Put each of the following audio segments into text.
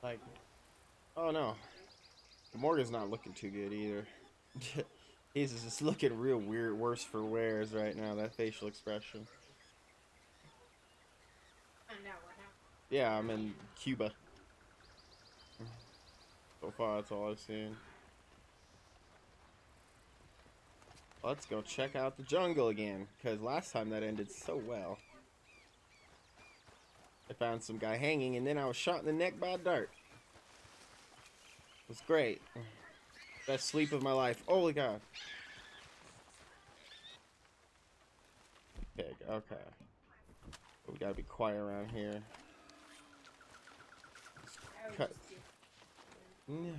Like, oh no, Morgan's not looking too good either. He's just looking real weird, worse for wears right now. That facial expression. Yeah, I'm in Cuba. So far, that's all I've seen. Let's go check out the jungle again, because last time that ended so well. I found some guy hanging, and then I was shot in the neck by a dart. It was great. Best sleep of my life. Holy God. Pig, okay. We gotta be quiet around here. Cut. Yeah.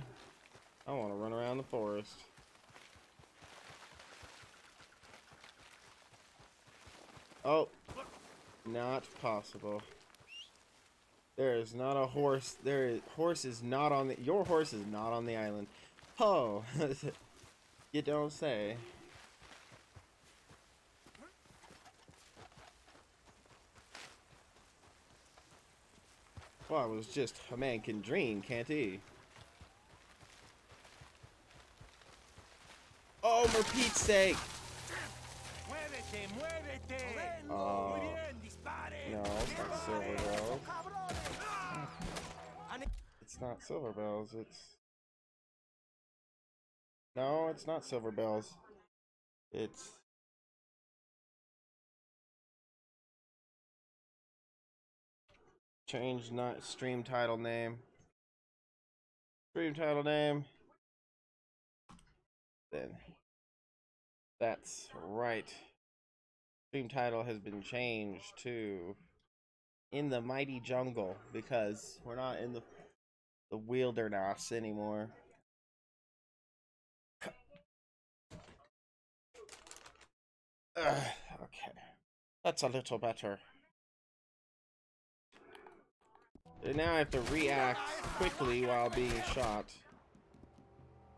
I want to run around the forest. Oh, not possible. There is not a horse. Horse is not on the. Your horse is not on the island. Oh, you don't say. Well, it was just a man can dream, can't he? Oh, for Pete's sake! Oh, no, it's not Silver Bells. It's not Silver Bells. No, it's not Silver Bells. It's change not stream title name. Stream title name. Then that's right. Stream title has been changed to In the Mighty Jungle because we're not in the wilderness anymore. Okay, that's a little better. And now I have to react quickly while being shot.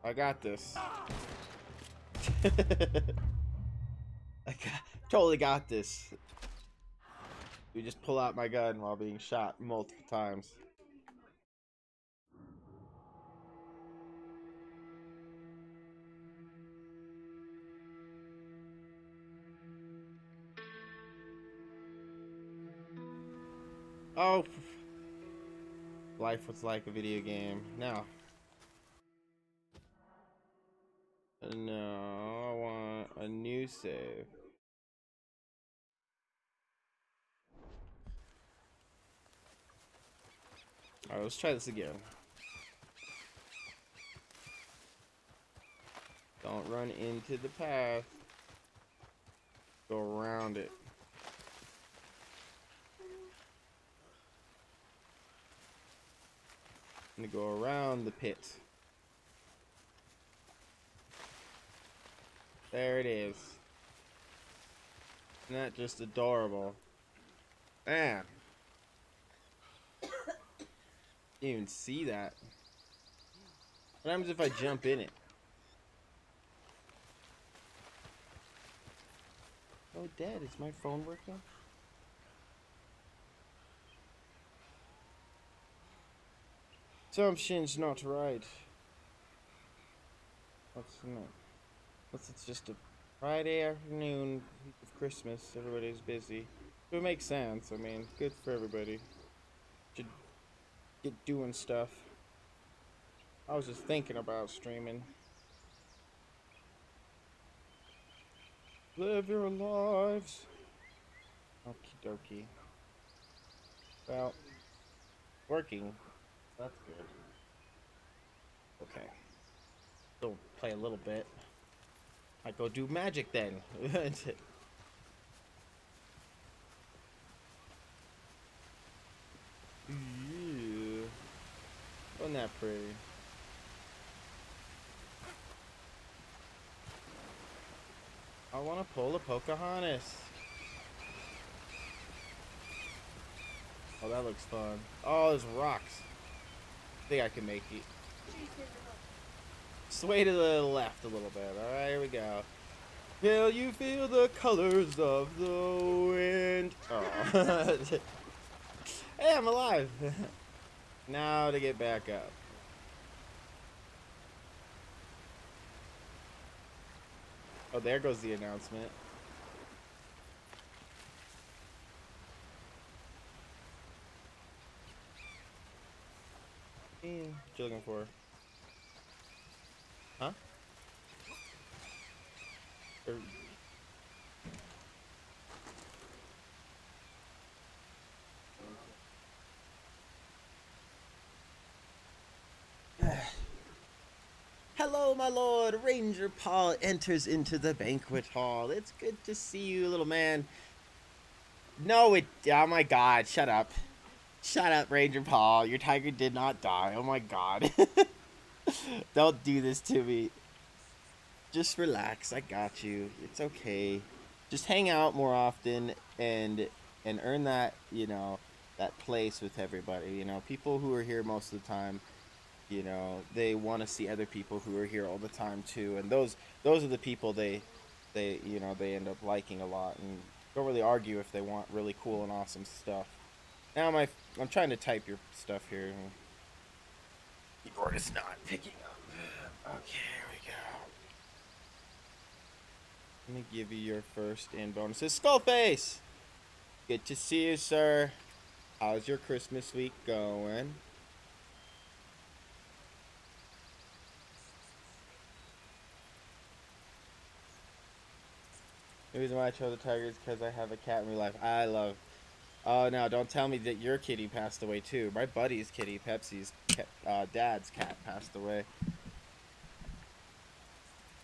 I got this. Totally got this. We just pull out my gun while being shot multiple times. Oh, life was like a video game. Now, no, I want a new save. Alright, let's try this again. Don't run into the path. Go around it. I'm gonna go around the pit. There it is. Isn't that just adorable? Man. Didn't even see that. What happens if I jump in it? Oh, Dad, is my phone working? Assumption's not right. What's not? Unless it's just a Friday afternoon week of Christmas, everybody's busy. It makes sense. I mean, good for everybody. Should get doing stuff. I was just thinking about streaming. Live your lives. Okie dokie. Well, working. That's good. Okay. Still play a little bit. Might go do magic then. Yeah. Wasn't that pretty? I want to pull a Pocahontas. Oh, that looks fun. Oh, there's rocks. I think I can make it. Sway to the left a little bit. Alright, here we go. Till you feel the colors of the wind. Oh. Hey, I'm alive. Now to get back up. Oh, there goes the announcement. What you looking for? Huh? Hello, my lord. Ranger Paul enters into the banquet hall. It's good to see you, little man. No, oh my god, shut up. Shut up, Ranger Paul. Your tiger did not die. Oh my god. Don't do this to me. Just relax. I got you. It's okay. Just hang out more often and earn that, you know, that place with everybody. You know, people who are here most of the time, you know, they want to see other people who are here all the time too, and those are the people they you know, they end up liking a lot and don't really argue if they want really cool and awesome stuff. Now I'm trying to type your stuff here. Keyboard is not picking up. Okay, here we go. Let me give you your first and bonuses. Skullface! Good to see you, sir. How's your Christmas week going? The reason why I chose the tiger is because I have a cat in real life. I love. Oh no! Don't tell me that your kitty passed away too. My buddy's kitty, Pepsi's dad's cat, passed away.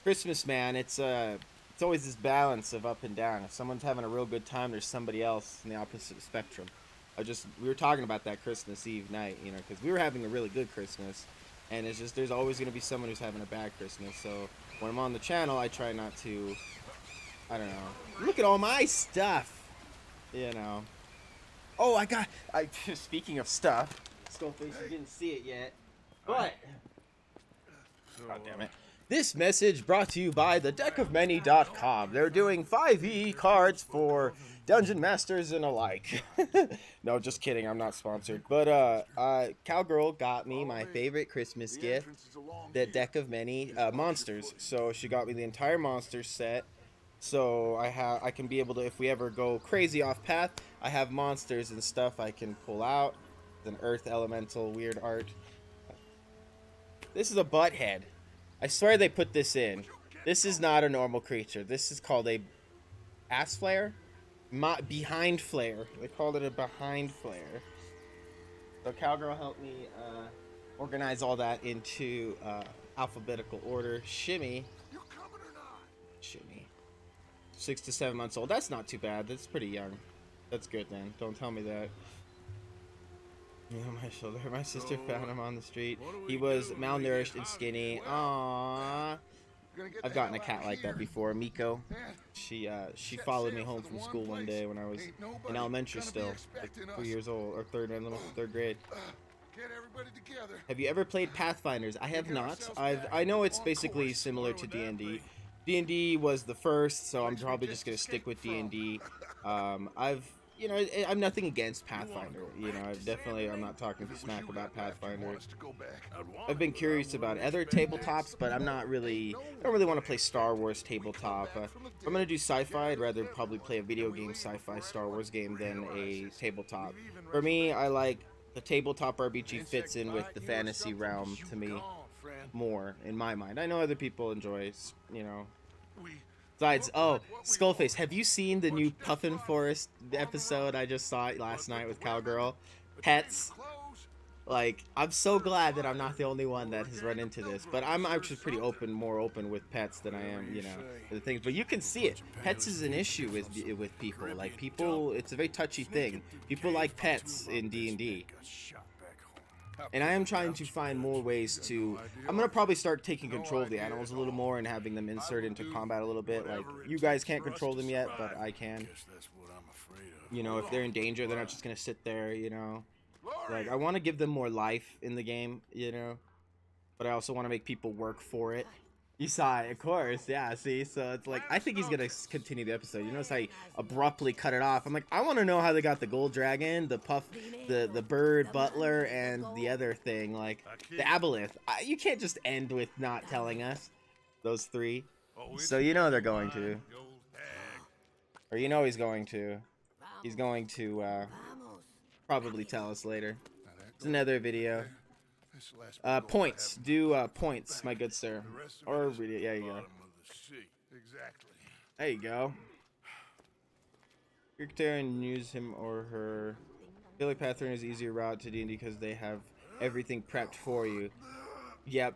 Christmas, man. It's always this balance of up and down. If someone's having a real good time, there's somebody else in the opposite spectrum. We were talking about that Christmas Eve night, you know, because we were having a really good Christmas, and it's just there's always going to be someone who's having a bad Christmas. So when I'm on the channel, I try not to. I don't know. Look at all my stuff. You know. Oh, speaking of stuff. Skullface, you didn't see it yet. But. God damn it. This message brought to you by thedeckofmany.com. They're doing 5e cards for dungeon masters and alike. No, just kidding. I'm not sponsored. But Cowgirl got me my favorite Christmas gift, the Deck of Many monsters. So she got me the entire monster set. So I can be able to, if we ever go crazy off path, I have monsters and stuff I can pull out. It's an earth elemental weird art. This is a butt head. I swear they put this in. This is not a normal creature. This is called a ass flare? Behind flare. They called it a behind flare. So Cowgirl helped me organize all that into alphabetical order. Shimmy. Shimmy. 6 to 7 months old. That's not too bad. That's pretty young. That's good, man. Don't tell me that. Yeah, my shoulder. My sister found him on the street. He was malnourished and skinny. Aww. I've gotten a cat like that before. Miko. She followed me home from school one day when I was in elementary still, like 3 years old, or third grade. Have you ever played Pathfinders? I have not. I know it's basically similar to D&D. D&D was the first, so I'm probably just gonna stick with D&D. You know, I'm nothing against Pathfinder. You know, I'm not talking smack about Pathfinder. I've been curious about other tabletops, but I don't really want to play Star Wars tabletop. If I'm gonna do sci-fi, I'd rather probably play a video game sci-fi Star Wars game than a tabletop. For me, I like the tabletop RPG fits in with the fantasy realm to me more, in my mind. I know other people enjoy, you know. Besides, oh, Skullface, have you seen the new Puffin Forest episode I just saw last night with Cowgirl? Pets. Like, I'm so glad that I'm not the only one that has run into this, but I'm actually pretty more open with pets than I am, you know, the things. But you can see it. Pets is an issue with people. Like, people, it's a very touchy thing. People like pets in D&D. And I am trying to find more ways to. I'm gonna probably start taking control of the animals a little more and having them insert into combat a little bit. Like, you guys can't control them yet, but I can. You know, if they're in danger, they're not just gonna sit there. You know, like, I want to give them more life in the game. You know, but I also want to make people work for it. You saw it, of course. Yeah, see? So it's like, I think he's going to continue the episode. You notice how he abruptly cut it off. I'm like, I want to know how they got the gold dragon, the puff, the bird butler, and the other thing, like, the aboleth. You can't just end with not telling us those three. So you know they're going to. Or you know he's going to. He's going to, probably tell us later. It's another video. Points. Do points, my good sir. Or read it. Yeah, you go. There you go. Character and use him or her. I feel like Pathfinder is easier route to D&D because they have everything prepped for you. Yeah,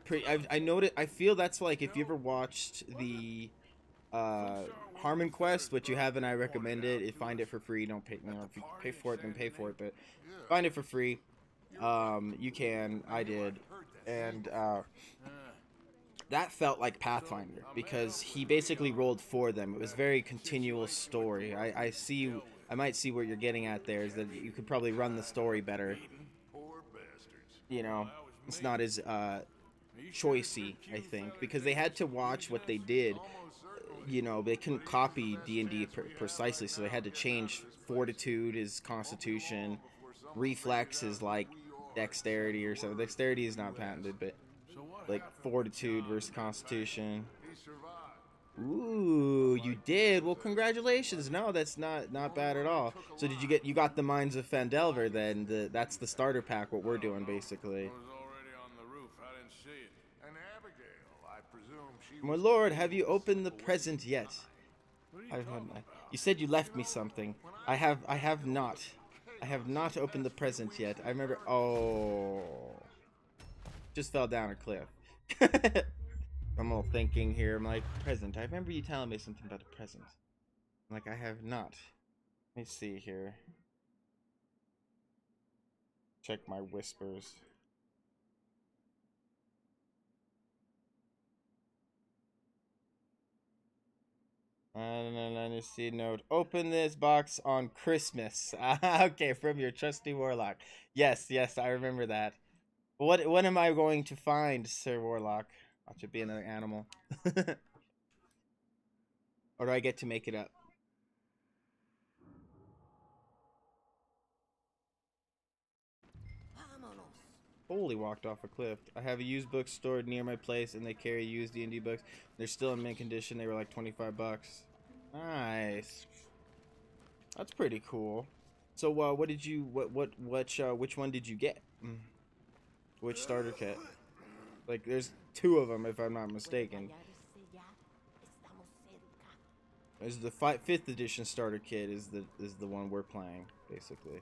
I noted. I feel that's like if you ever watched the Harmon Quest, which you haven't, I recommend it. Find it for free. Don't pay. You know, if you pay for it, then pay for it. But find it for free. You can. I did, and that felt like Pathfinder because he basically rolled for them. It was very continual story. I see. I might see where you're getting at there. Is that you could probably run the story better. You know, it's not as choicey, I think, because they had to watch what they did. You know, they couldn't copy D&D precisely, so they had to change fortitude is constitution, reflex is like dexterity or something. Dexterity is not patented, but like fortitude versus constitution. Ooh, you did. Well, congratulations. No, that's not bad at all. So you got the Mines of Fandelver then? That's the starter pack. What we're doing basically. My lord, have you opened the present yet? You said you left me something. I have not. I have not opened the present yet. I remember. Oh, just fell down a cliff. I'm all thinking here. I'm like, present. I remember you telling me something about the present. I'm like, I have not. Let me see here. Check my whispers. Let me see. Note. Open this box on Christmas. Okay, from your trusty warlock. Yes, I remember that. What am I going to find, Sir Warlock? Watch it be another animal. Or do I get to make it up? Holy, walked off a cliff. I have a used book stored near my place, and they carry used D&D books. They're still in mint condition. They were like 25 bucks. Nice. That's pretty cool. So, what did you, which one did you get? Which starter kit? Like, there's two of them, if I'm not mistaken. Is the 5th edition starter kit is the one we're playing, basically.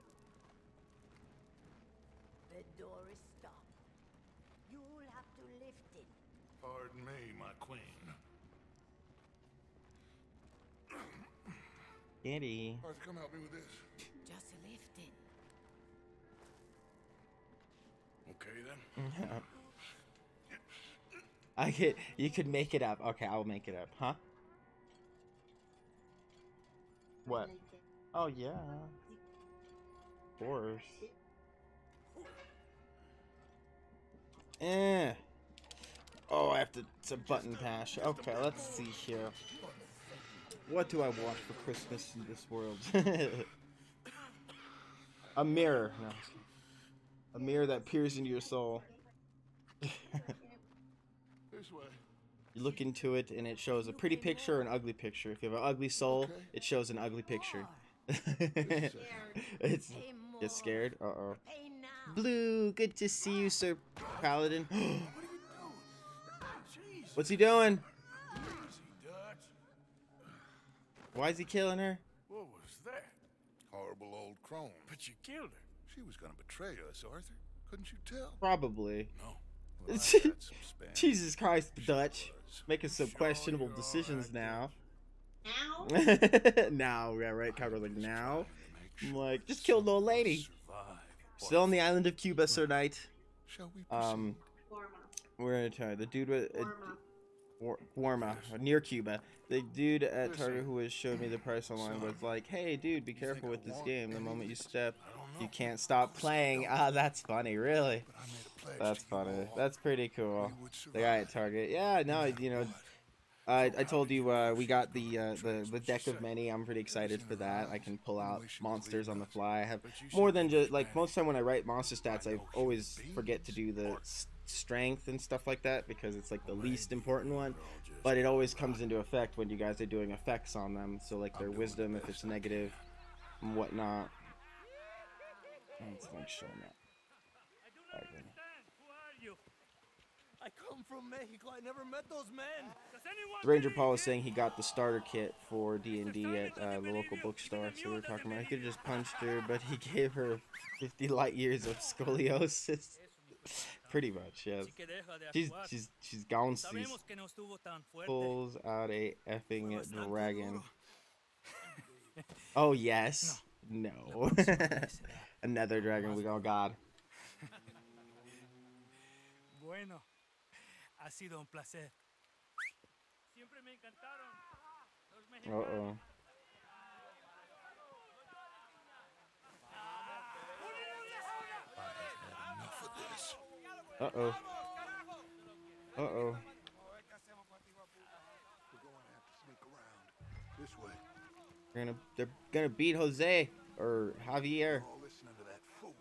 The door is stopped. You'll have to lift it. Pardon me, my queen. Kitty. Arthur, come help me with this. Just lift it. Okay then. You could make it up. Okay, I'll make it up, huh? What? Oh yeah. Of course. Oh, I have to. It's a button mash. Okay, let's see here. What do I want for Christmas in this world? A mirror. No. A mirror that peers into your soul. This way. You look into it and it shows a pretty picture or an ugly picture. If you have an ugly soul, it shows an ugly picture. It's get scared. Uh-oh. Blue, good to see you, Sir Paladin. What's he doing? Why is he killing her? What was that? Horrible old crone. But you killed her. She was gonna betray us, Arthur. Couldn't you tell? Probably. No. Well, I got some Spanish. Jesus Christ, Dutch. Making some questionable decisions now. Now? Now, yeah, right? Cover like now. I'm like, just killed an old lady. Still on the island of Cuba, Sir Knight. Shall we proceed? We're gonna try the dude with Warma, near Cuba. The dude at Target who showed me the price online was like, "Hey, dude, be careful with this game. The moment you step, you can't stop playing." Ah, that's funny, really. pledge That's to you funny. all. That's pretty cool. We would The guy at survive, Target. Yeah, no, no you know, matter what. I told you we got the Trace what deck you of say. many. I'm pretty excited Everything for that. I around, can pull any out way she was monsters on leading the us. fly. I have But you more said than you just was like most time when I write monster stats, I no always human forget to do the beings, strength and stuff like that because it's like the Well, least maybe important one. we're all just But it always rotten. comes into effect when you guys are doing effects on them. So like their I'm doing the wisdom if best it's I negative can. and whatnot. Let's make sure not. I do not understand. Who are you? I come from Mexico. I never met those men. Does anyone Ranger believe Paul is it? saying he got the starter kit for D&D at the local bookstore, so we were talking about he could have just punched her, but he gave her 50 light years of scoliosis. Pretty much, yes. Así que deja de actuar. She's gone. Sabemos que no estuvo tan fuerte. Pulls out a effing Bastante dragon. duro. Oh yes. No. Another dragon. We go, God. Bueno, ha sido un placer. Siempre me encantaron los mexicanos. Uh-oh. Enough of this. Uh-oh. Uh-oh. We're going to have to sneak around. This way. They're gonna beat Jose or Javier. All listening to that fool.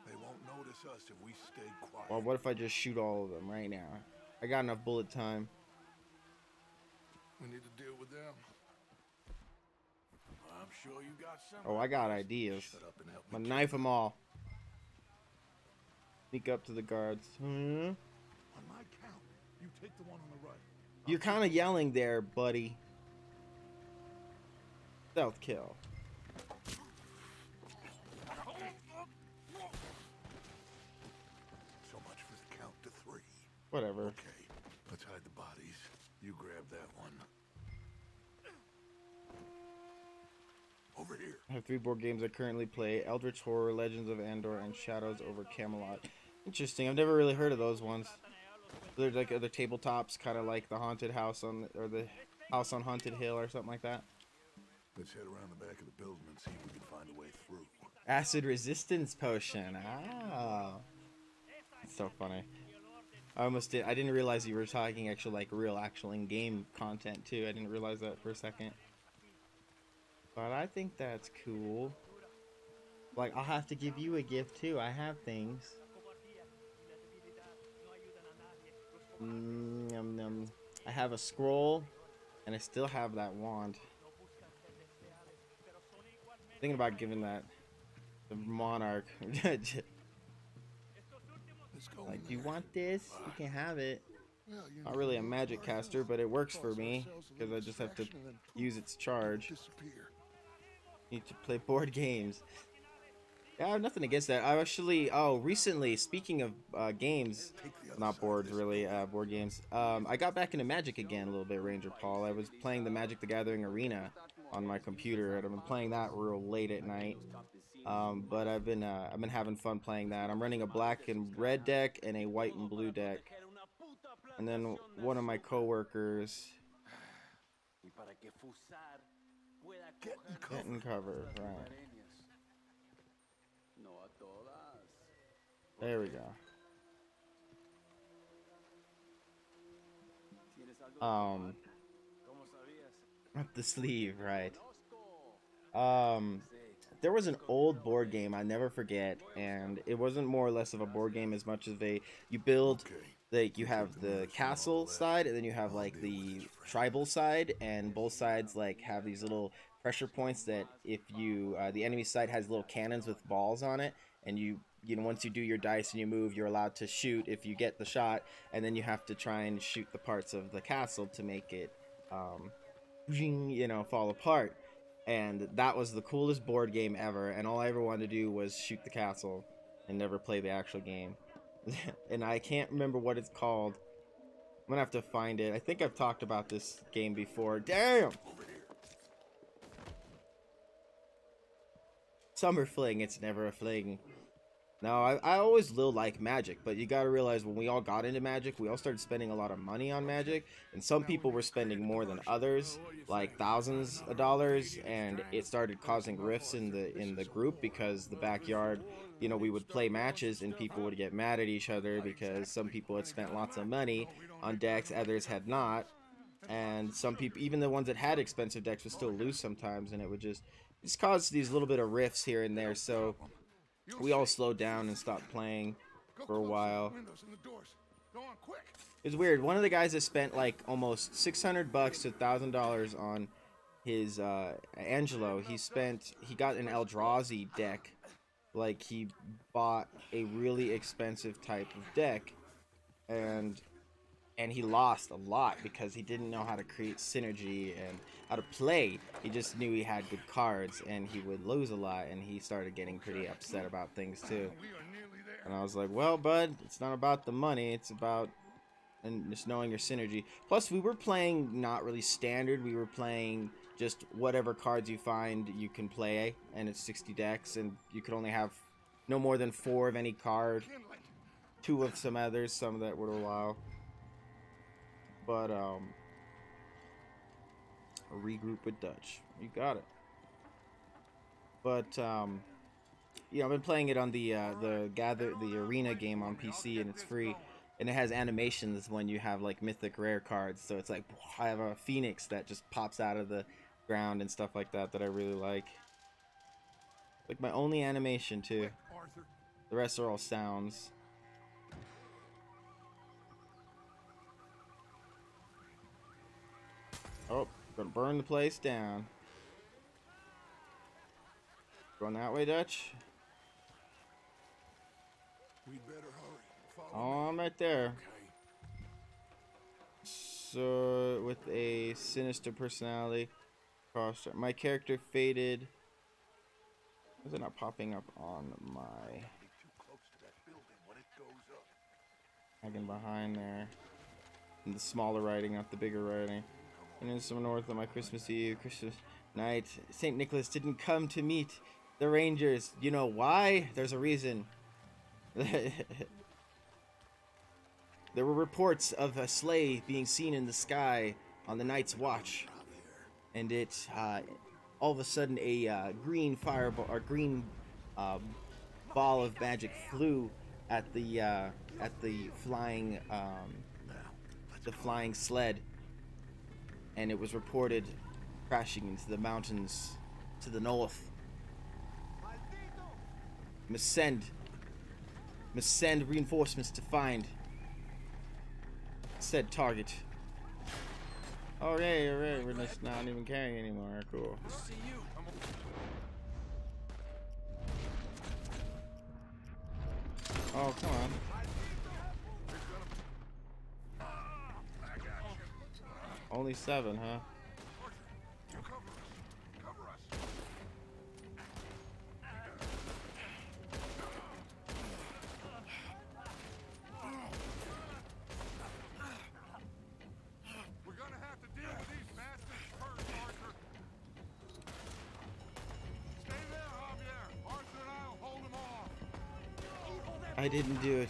They won't notice us if we stay quiet. Well, what if I just shoot all of them right now? I got enough bullet time. We need to deal with them. I'm sure you got some. Oh, I got ideas. Shut up and help I'm me. gonna knife them all. Sneak up to the guards. On my count, you take the one on the right. You're kind of yelling there, buddy. Stealth kill. So much for the count to 3. Whatever. Okay, let's hide the bodies. You grab that one. Over here. I have 3 board games I currently play: Eldritch Horror, Legends of Andor, and Shadows over Camelot. Interesting. I've never really heard of those ones. There's like other tabletops, kind of like the Haunted House or the House on Haunted Hill or something like that. Let's head around the back of the building and see if we can find a way through. Acid resistance potion. Ah, it's so funny. I almost did. I didn't realize you were talking actual like real actual in-game content too. I didn't realize that for a second. But I think that's cool. Like I'll have to give you a gift too. I have things. I have a scroll, and I still have that wand. Thinking about giving that the monarch. Let's go. Like, do you want this? You can have it. Well, you Not know, really a we magic ourselves caster, but it works for cause me ourselves a because I little just have to distraction and then use its charge. disappear. Need to play board games. Yeah, I have nothing against that. I actually, recently, speaking of games, Take the other not side boards of this really, building. board games. I got back into Magic again a little bit, Ranger Paul. I was playing the Magic the Gathering Arena on my computer, and I've been playing that real late at night. But I've been having fun playing that. I'm running a black and red deck and a white and blue deck. And then one of my coworkers Get in cover. getting covered, right? There we go. Up the sleeve, right? There was an old board game I never forget, and it wasn't more or less of a board game as much as you build. Like you have the castle side, and then you have like the tribal side, and both sides like have these little pressure points that if you the enemy side has little cannons with balls on it, and you know once you do your dice and you move, you're allowed to shoot if you get the shot, and then you have to try and shoot the parts of the castle to make it fall apart. And that was the coolest board game ever, and all I ever wanted to do was shoot the castle and never play the actual game. And I can't remember what it's called. I'm gonna have to find it. I think I've talked about this game before. Damn! Summer fling, it's never a fling. No, I always will like Magic, but you gotta realize when we all got into Magic, we all started spending a lot of money on Magic, and some people were spending more than others, like thousands of dollars, and it started causing rifts in the group because the backyard, you know, we would play matches and people would get mad at each other because some people had spent lots of money on decks, others had not, and some people, even the ones that had expensive decks, would still lose sometimes, and it would just cause these little bit of rifts here and there. So we all slowed down and stopped playing for a while. It's weird. One of the guys that spent like almost $600 to $1,000 on his Angelo, he got an Eldrazi deck. Like, he bought a really expensive type of deck, and he lost a lot because he didn't know how to create synergy and how to play. He just knew he had good cards, and he would lose a lot, and he started getting pretty upset about things too. And I was like, well, bud, it's not about the money, it's about just knowing your synergy. Plus, we were playing not really standard, we were playing just whatever cards you find you can play, and it's 60 decks, and you could only have no more than 4 of any card, 2 of some others, some that would allow. But a regroup with Dutch. You got it. But yeah, I've been playing it on the arena game on PC, and it's free, and it has animations when you have like mythic rare cards. So it's like, I have a phoenix that just pops out of the ground and stuff like that I really like. Like my only animation too. The rest are all sounds. Oh, gonna burn the place down. Going that way, Dutch? We'd better hurry. Oh, I'm right there. So, with a sinister personality, my character faded. Is it not popping up on my? Hanging behind there. And the smaller writing, not the bigger writing. And in some north on my Christmas Eve, Christmas night, St. Nicholas didn't come to meet the Rangers. You know why? There's a reason. There were reports of a sleigh being seen in the sky on the night's watch, and it all of a sudden a green fireball or green ball of magic flew at the flying sled, and it was reported crashing into the mountains to the north. Must send reinforcements to find said target. Okay, alright, we're just not even carrying anymore. Cool. See you. Oh, come on. Only 7, huh? I didn't do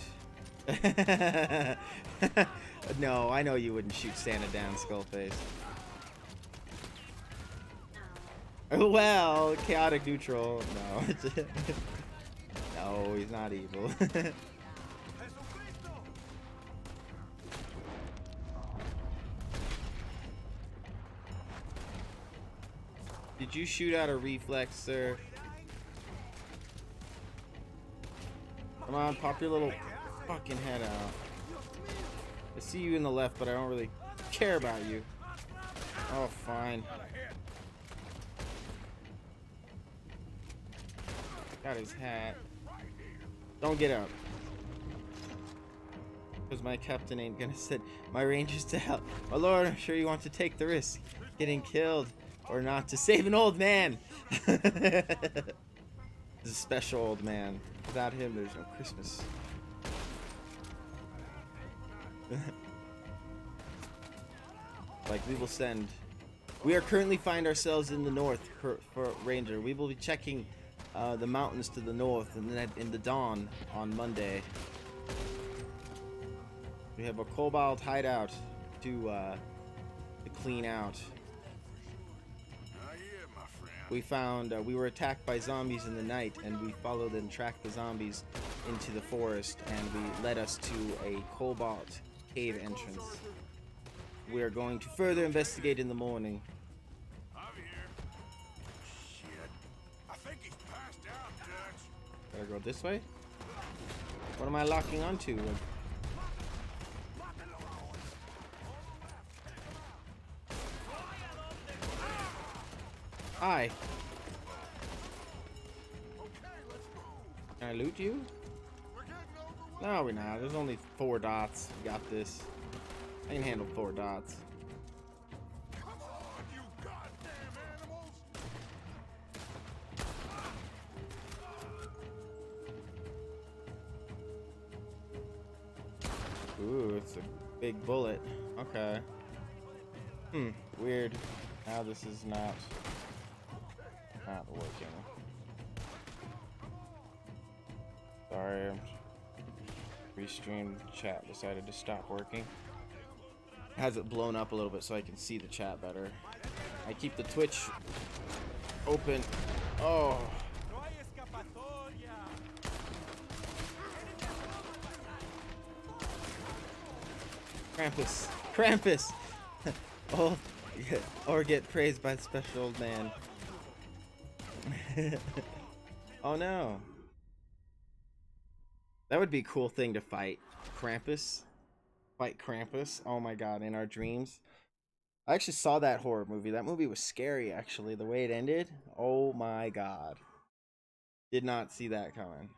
it. No, I know you wouldn't shoot Santa down, Skullface. Well, chaotic neutral. No. No, he's not evil. Did you shoot out a reflex, sir? Come on, pop your little fucking head out. I see you in the left, but I don't really care about you. Oh, fine. Got his hat. Don't get up. Because my captain ain't gonna send my rangers to help. My lord, I'm sure you want to take the risk. Getting killed or not to save an old man. This is a special old man. Without him, there's no Christmas. Like, we will send. We are currently find ourselves in the north for Ranger. We will be checking the mountains to the north, and then in the dawn on Monday. We have a kobold hideout to clean out. We found we were attacked by zombies in the night, and we followed and tracked the zombies into the forest, and we led us to a cobalt cave entrance. We are going to further investigate in the morning. Shit. I think he's passed out, Dutch. Gotta go this way? What am I locking onto? Hi. Can I loot you? No, we're not. There's only 4 dots. We got this. I can handle 4 dots. Come on, you goddamn animals! Ooh, it's a big bullet. Okay. Weird. Now this is not working. Sorry, restreamed chat decided to stop working. Has it blown up a little bit so I can see the chat better. I keep the Twitch open. Oh. Krampus. Krampus. Oh, yeah. Or get praised by the special old man. Oh no. That would be a cool thing to fight. Krampus. Fight Krampus. Oh my god, in our dreams. I actually saw that horror movie. That movie was scary, actually. The way it ended. Oh my god. Did not see that coming.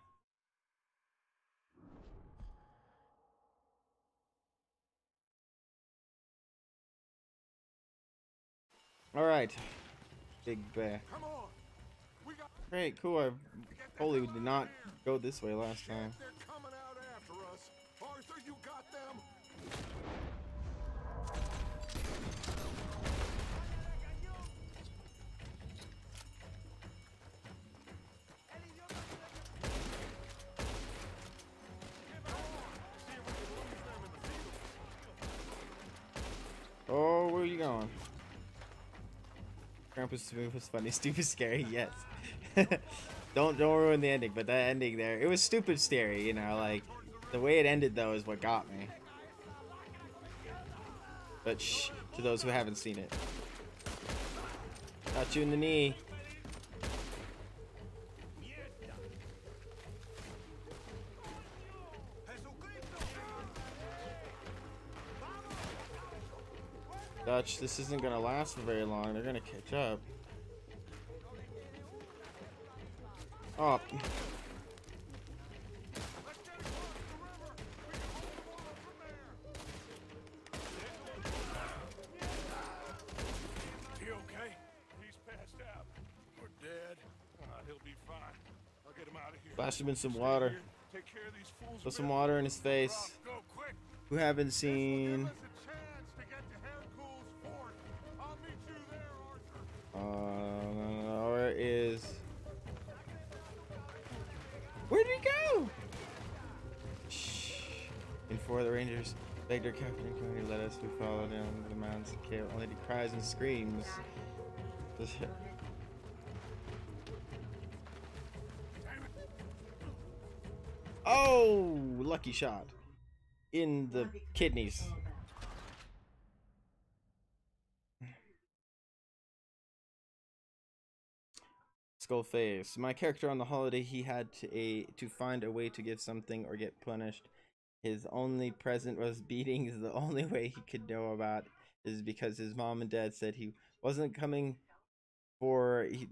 Alright. Big bear. Great, cool. I totally did not go this way last time. They're coming out after us. Arthur, you got them? Oh, where are you going? Krampus move was funny, stupid scary, yes. Don't ruin the ending, but that ending there, it was stupid scary, you know, like the way it ended though is what got me. But shh, to those who haven't seen it. Got you in the knee. Dutch, this isn't gonna last for very long. They're gonna catch up. Oh. He okay? He's passed out. Or dead. He'll be fine. I'll get him out of here. Flash him in some water. Take care of these fools. Put some water in his face. Go quick. Who haven't seen... Where is... Where did he go? Shh. Before the Rangers begged our captain and commander let us, we followed him to the mountains and cave. Only he cries and screams. Oh, lucky shot. In the kidneys. Skullface. My character on the holiday, he had to find a way to give something or get punished. His only present was beatings. The only way he could know about is because his mom and dad said he wasn't coming for he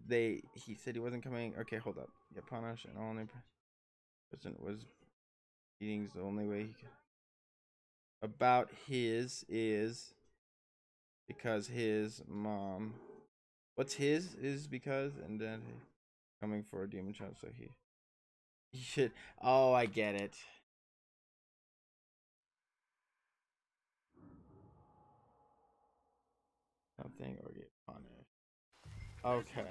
said he wasn't coming. Okay, hold up. Get punished and only present was beatings. The only way he could about his is because his mom. What's his is because and then coming for a demon child, so he should. Oh, I get it. Something or get punished. Okay.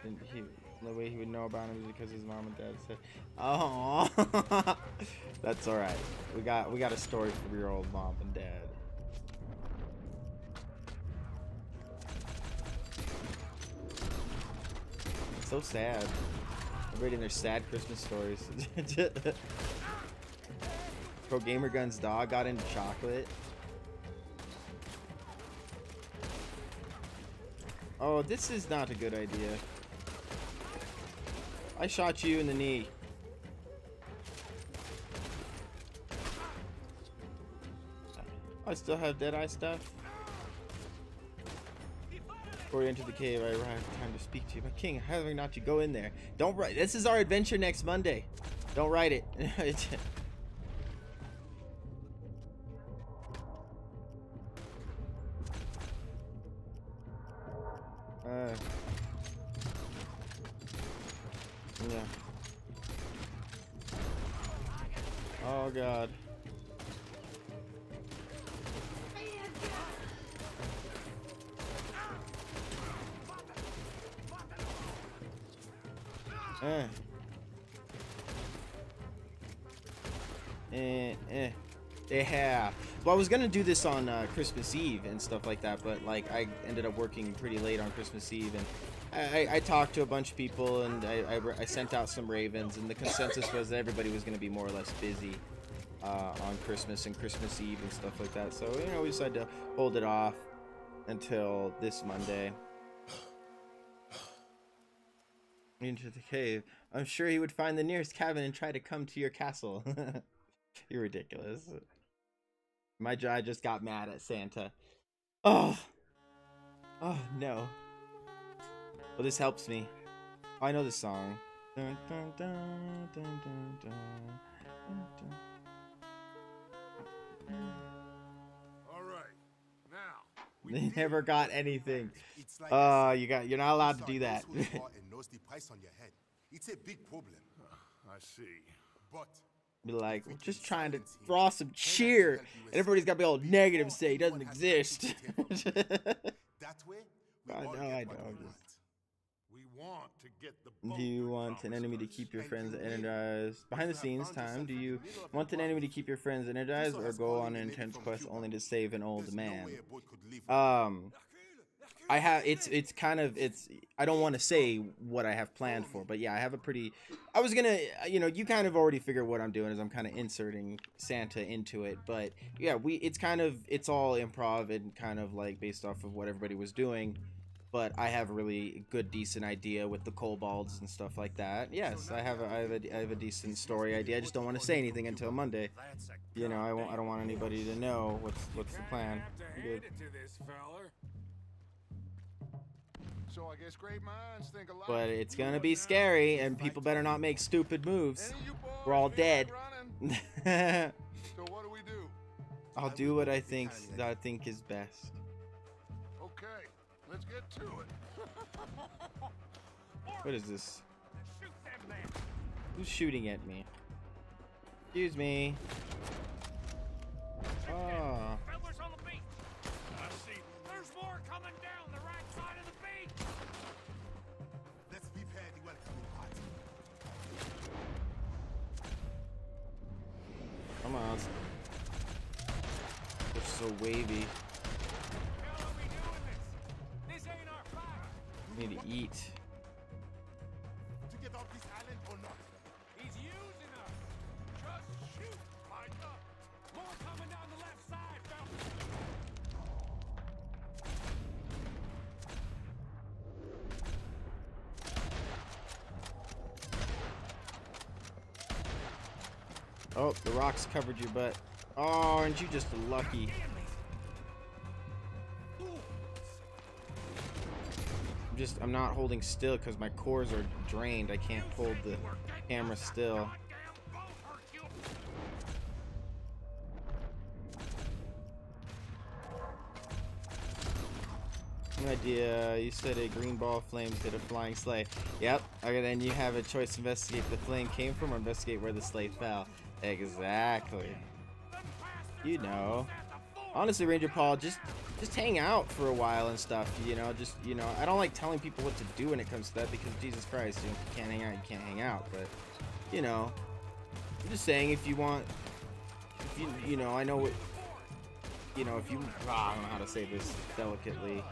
And he The way he would know about him is because his mom and dad said, "Oh, that's all right. We got a story for your old mom and dad." It's so sad. I'm reading their sad Christmas stories. Bro, Gamer Gun's dog got into chocolate. Oh, this is not a good idea. I shot you in the knee. I still have Deadeye stuff. Before you enter the cave, I arrived. Time to speak to you. My king, how have I not to go in there? Don't write. This is our adventure next Monday. Don't write it. Yeah. Oh god. Yeah. Well, I was gonna do this on Christmas Eve and stuff like that, but like I ended up working pretty late on Christmas Eve, and I talked to a bunch of people, and I sent out some ravens, and the consensus was that everybody was gonna be more or less busy on Christmas and Christmas Eve and stuff like that. So you know, we decided to hold it off until this Monday. Into the cave. I'm sure he would find the nearest cabin and try to come to your castle. You're ridiculous. My jaw just got mad at Santa. Oh no. Well, this helps me. Oh, I know this song. Dun, dun, dun, dun, dun, dun, dun, dun. All right, now. They never got anything. You're not allowed to do that. It's a big problem. I see. But Be like, we're just trying to draw some cheer, and everybody's got to be all negative, say he doesn't exist. that way, I know. we want to get the Do you want an enemy to keep your friends energized? Behind the scenes time, do you want an enemy to keep your friends energized, or go on an intense quest only to save an old man? I have I don't want to say what I have planned for, but yeah, I have a pretty, I was gonna, you kind of already figure what I'm doing is I'm kind of inserting Santa into it, but yeah, it's all improv and kind of like based off of what everybody was doing, but I have a really good, decent idea with the kobolds and stuff like that. Yes, I have a decent story idea. I just don't want to say anything until Monday. I don't want anybody to know what's the plan. Good. So I guess great minds think alike. But it's gonna be scary, and people better not make stupid moves. We're all dead. So what do we do? I'll do what I think is best. Okay, let's get to it. What is this? Who's shooting at me? Excuse me. Oh. There's more coming down the right side of the beach. Let's prepare the welcoming party. Come on. They're so wavy. How are we doing this? This ain't our fight. Need to eat. To get off this island or not? He's using us. Just shoot, Micah. More coming down the left side, Falcon. Oh, the rocks covered your butt. Oh, aren't you just lucky? I'm not holding still because my cores are drained. I can't hold the camera still. Good idea. You said a green ball of flames hit a flying sleigh. Yep. Okay, then you have a choice to investigate where the flame came from or investigate where the sleigh fell. Exactly. You know. honestly, Ranger Paul, just hang out for a while and stuff. You know, just I don't like telling people what to do when it comes to that because Jesus Christ, if you can't hang out, you can't hang out. But I'm just saying if you want, if you I know what, if you, I don't know how to say this delicately.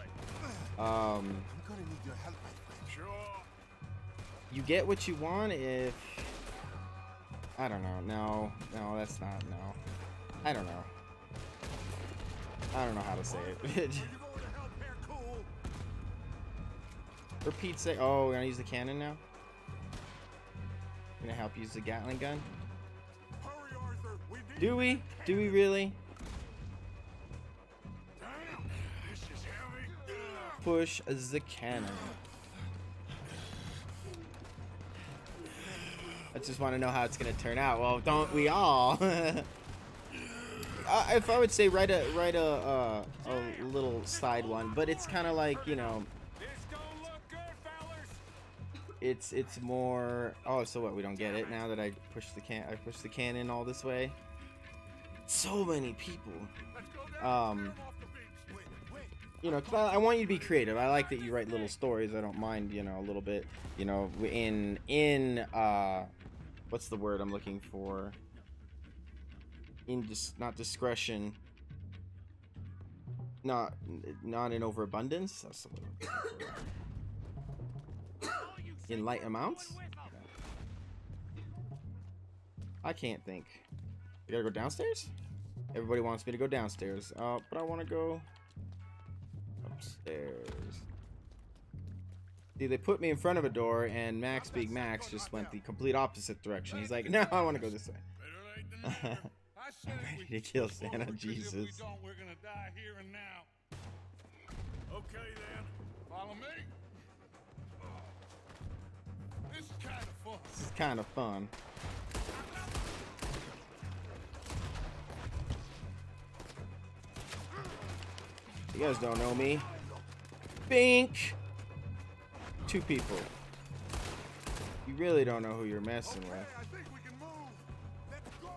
I'm gonna need your help, my friend. Sure. You get what you want if, I don't know. No, that's not, no. I don't know. I don't know how to say it. You going to help here, cool? For Pete's sake. Oh, we're gonna use the cannon now? Gonna help use the Gatling gun? Hurry, Arthur. We need Do we? Do we really? Damn, this is heavy. Push the cannon. I just want to know how it's gonna turn out. Well, don't we all? If I would say write a little side one, but it's kind of like This don't look good, fellas. it's more. Oh, so what? We don't get it now that I pushed the cannon all this way. So many people. Let's go down. Off the beach. 'Cause I want you to be creative. I like that you write little stories. I don't mind, a little bit, in what's the word I'm looking for? Not discretion. Not in overabundance. That's the word I'm looking for. In light amounts? I can't think. You gotta go downstairs? Everybody wants me to go downstairs. But I want to go upstairs. See, they put me in front of a door, and Max, being Max, just went the complete opposite direction. He's like, no, I want to go this way. Better late than never. I said I'm if ready we to kill push Santa, forward, 'cause Jesus. If we don't, we're gonna die here and now. Okay then, follow me. This is kind of fun. This is kind of fun. You guys don't know me. Bink! 2 people. You really don't know who you're messing Okay, with. I think we can move. Let's go.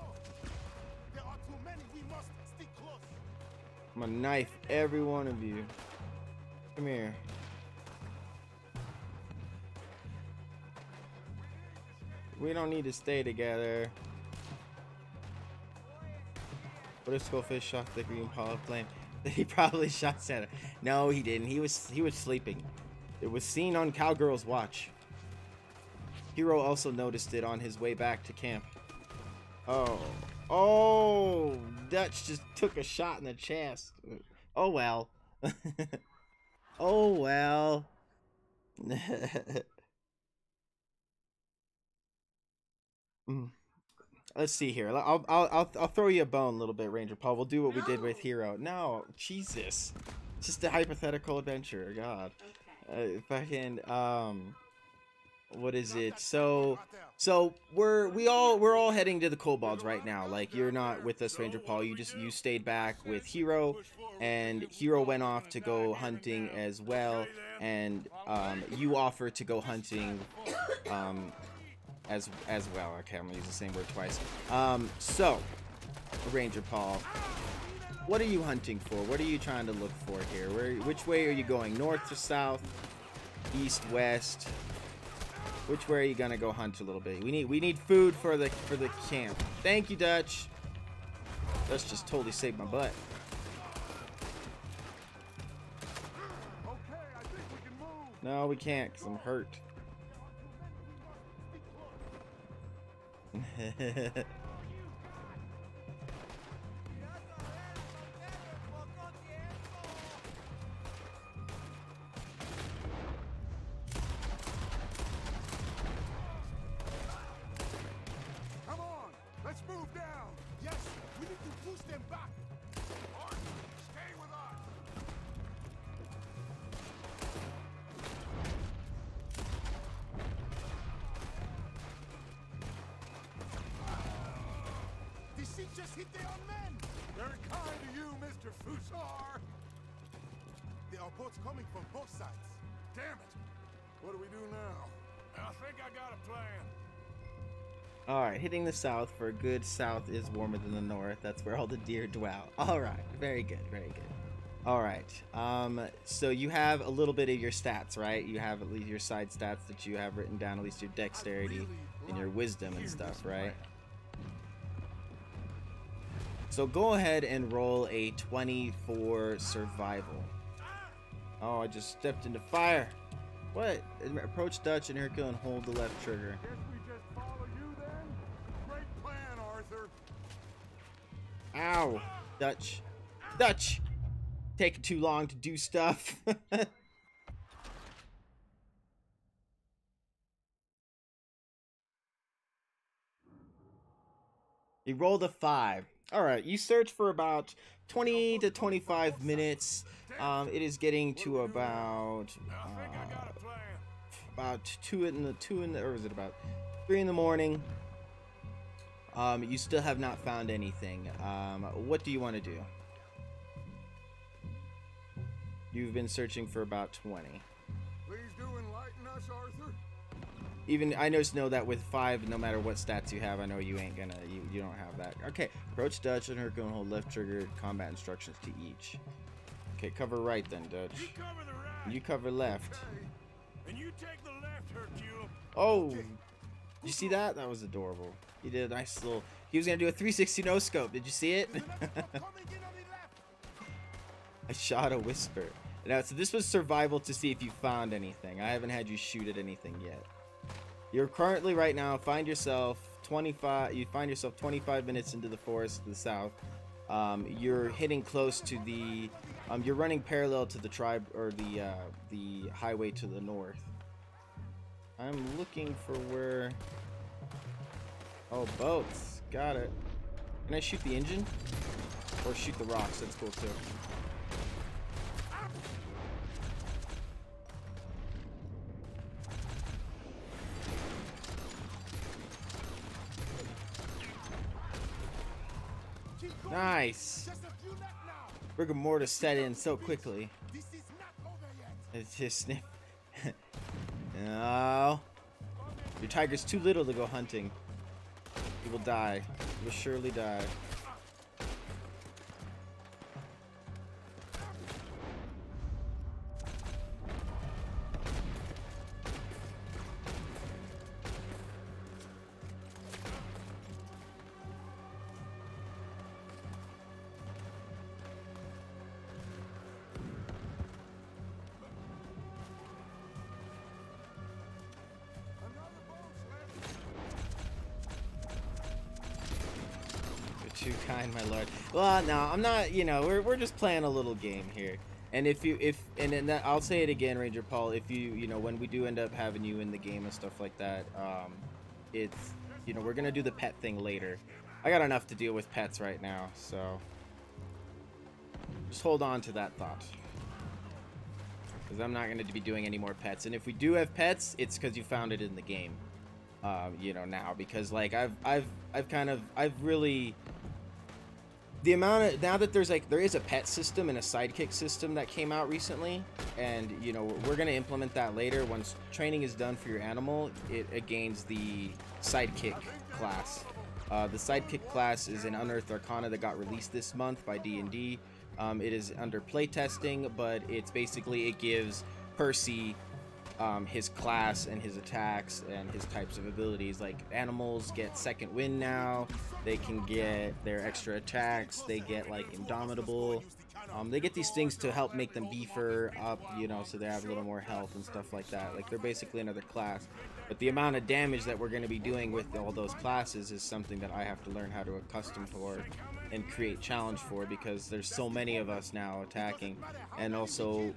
There are too many. We must stick close. I'm gonna knife every one of you. Come here. We don't need to stay together. What if Skullfish shot the green ball of flame? He probably shot Santa. No, he didn't. He was sleeping. It was seen on Cowgirl's watch. Hero also noticed it on his way back to camp. Oh, Dutch just took a shot in the chest. Oh well. Oh well. Let's see here. I'll throw you a bone a little bit, Ranger Paul. We'll do what we did with Hero. No, Jesus. It's just a hypothetical adventure. God. Fucking what is it? So we're all heading to the kobolds right now. Like, you're not with us, Ranger Paul. You stayed back with Hero, and Hero went off to go hunting as well, and you offered to go hunting as well. Okay, I'm gonna use the same word twice. So Ranger Paul, what are you hunting for? What are you trying to look for here? Which way are you going? North to south? East, west? Which way are you gonna go hunt a little bit? We need food for the camp. Thank you, Dutch. Dutch just totally saved my butt. Okay, I think we can move. No, we can't, because I'm hurt. Come on, let's move down. Yes, we need to push them back. Arthur, stay with us. Did she just hit their own men? Very kind of you, Mr. Fusar. There are boats coming from both sides. Damn it. What do we do now? I think I got a plan. Alright, hitting the south for a good south is warmer than the north. That's where all the deer dwell. Alright, very good, very good. Alright, so you have a little bit of your stats, right? You have at least your side stats that you have written down, at least your dexterity and your wisdom and stuff, right? So go ahead and roll a 20 for survival. Oh, I just stepped into fire. What? Approach Dutch and Hercule and hold the left trigger. Guess we just follow you then? Great plan, Arthur. Ow. Dutch. Dutch! Taking too long to do stuff. You rolled a 5. Alright, you search for about 20 to 25 minutes. It is getting to about 2 in the or is it about 3 in the morning? You still have not found anything. What do you want to do? You've been searching for about 20. Please do enlighten us, Arthur. Even I just know that with 5, no matter what stats you have, I know you ain't gonna you don't have that. Okay, approach Dutch and Hercule and hold left trigger. Combat instructions to each. Okay, cover right then, Dutch. You cover the right. You cover left. And you take the left, Hercule. Oh, you see that? That was adorable. He did a nice little. He was gonna do a 360 no scope. Did you see it? I shot a whisper. Now, so this was survival to see if you found anything. I haven't had you shoot at anything yet. You're currently right now you find yourself 25 minutes into the forest to the south. You're hitting close to the you're running parallel to the tribe or the highway to the north. I'm looking for where. Oh, boats. Got it. Can I shoot the engine? Or shoot the rocks? That's cool too. Nice. Rigor mortis set in so quickly. It's just snip. No. Your tiger's too little to go hunting. He will die. He will surely die. Too kind, my lord. Well, no, I'm not. You know, we're just playing a little game here. And I'll say it again, Ranger Paul. If you know, when we do end up having you in the game and stuff like that, it's, you know, we're gonna do the pet thing later. I got enough to deal with pets right now, so just hold on to that thought, because I'm not going to be doing any more pets. And if we do have pets, it's because you found it in the game. You know, now, because like I've really, the amount of, now that there is a pet system and a sidekick system that came out recently, and you know, we're going to implement that later. Once training is done for your animal, it gains the sidekick class. The sidekick class is an Unearthed Arcana that got released this month by D&D. It is under playtesting, but it's basically, it gives Percy his class and his attacks and his types of abilities. Like, animals get second wind now, they can get their extra attacks, they get like Indomitable, they get these things to help make them beefer up, you know, so they have a little more health and stuff like that. Like, they're basically another class, but the amount of damage that we're going to be doing with all those classes is something that I have to learn how to accustom for and create challenge for, because there's so many of us now attacking. And also,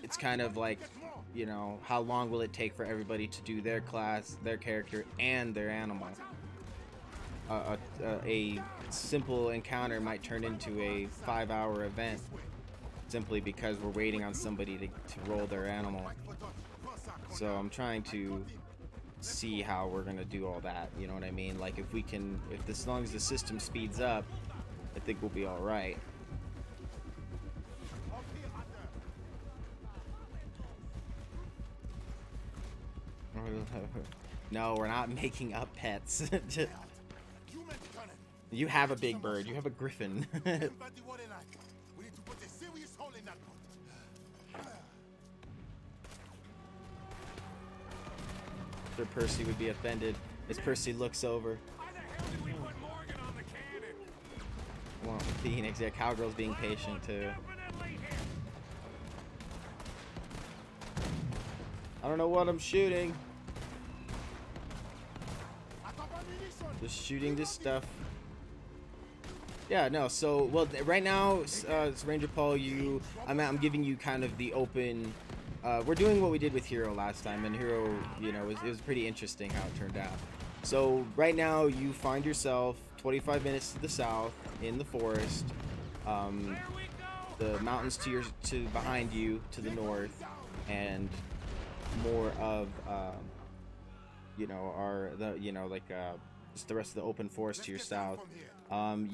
it's kind of like, you know, how long will it take for everybody to do their class, their character, and their animal? A simple encounter might turn into a 5-hour event simply because we're waiting on somebody to roll their animal. So I'm trying to see how we're gonna do all that, you know what I mean? Like, if we can, as long as the system speeds up, I think we'll be all right. No, we're not making up pets. You meant cannon. You have a big bird. You have a griffin. We need to put a serious hole in that boat. Sir Percy would be offended as Percy looks over. Why the hell did we put Morgan on the cannon? Well, Phoenix, yeah, Cowgirl's being patient too. Definitely him. I don't know what I'm shooting. Just shooting this stuff. Yeah, no. So, well, right now, Ranger Paul, I'm giving you kind of the open. We're doing what we did with Hero last time, and Hero, you know, it was pretty interesting how it turned out. So right now, you find yourself 25 minutes to the south in the forest. The mountains to behind you to the north, and more of you know, just the rest of the open forest to your south. If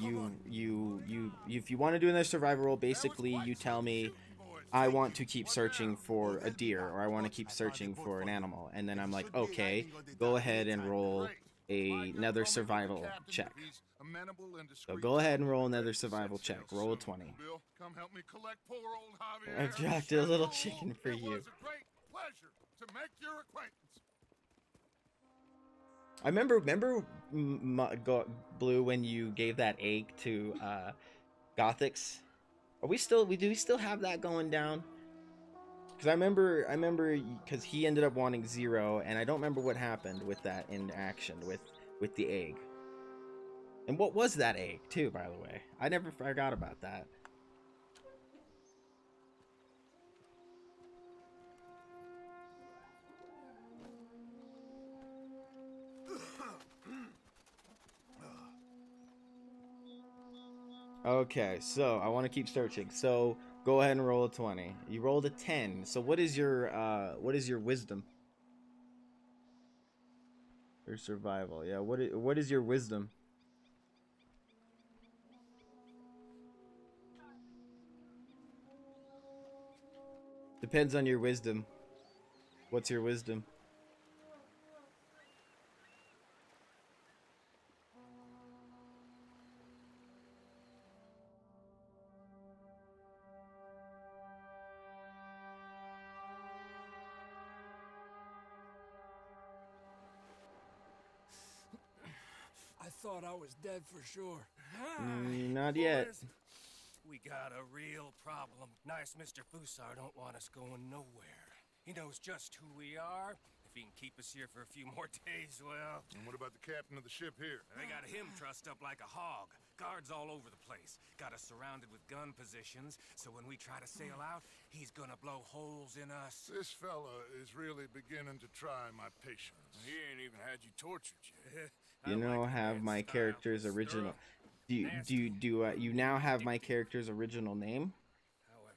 you want to do another survival role, basically you tell me, I want to keep searching for a deer, or I want to keep searching for an animal, and then I'm like, okay, go ahead and roll another survival check. So go ahead and roll another survival check. Roll a 20. Come help me collect poor old Javier. I've dropped a little chicken for you. It was a great pleasure to make your acquaintance. I remember Blue, when you gave that egg to Gothix. Do we still have that going down? Because I remember because he ended up wanting 0, and I don't remember what happened with that interaction with the egg. And what was that egg too, by the way? I never forgot about that. Okay, so I want to keep searching. So go ahead and roll a 20. You rolled a 10. So what is your wisdom? Your survival. Yeah, what is your wisdom? Depends on your wisdom. What's your wisdom? I thought I was dead for sure. Not yet. Boys, we got a real problem. Nice Mr. Fusar don't want us going nowhere. He knows just who we are. If he can keep us here for a few more days, well... And what about the captain of the ship here? They got him trussed up like a hog. Guards all over the place. Got us surrounded with gun positions, so when we try to sail out, he's gonna blow holes in us. This fella is really beginning to try my patience. He ain't even had you tortured yet. You know, have my character's original. You now have my character's original name? However,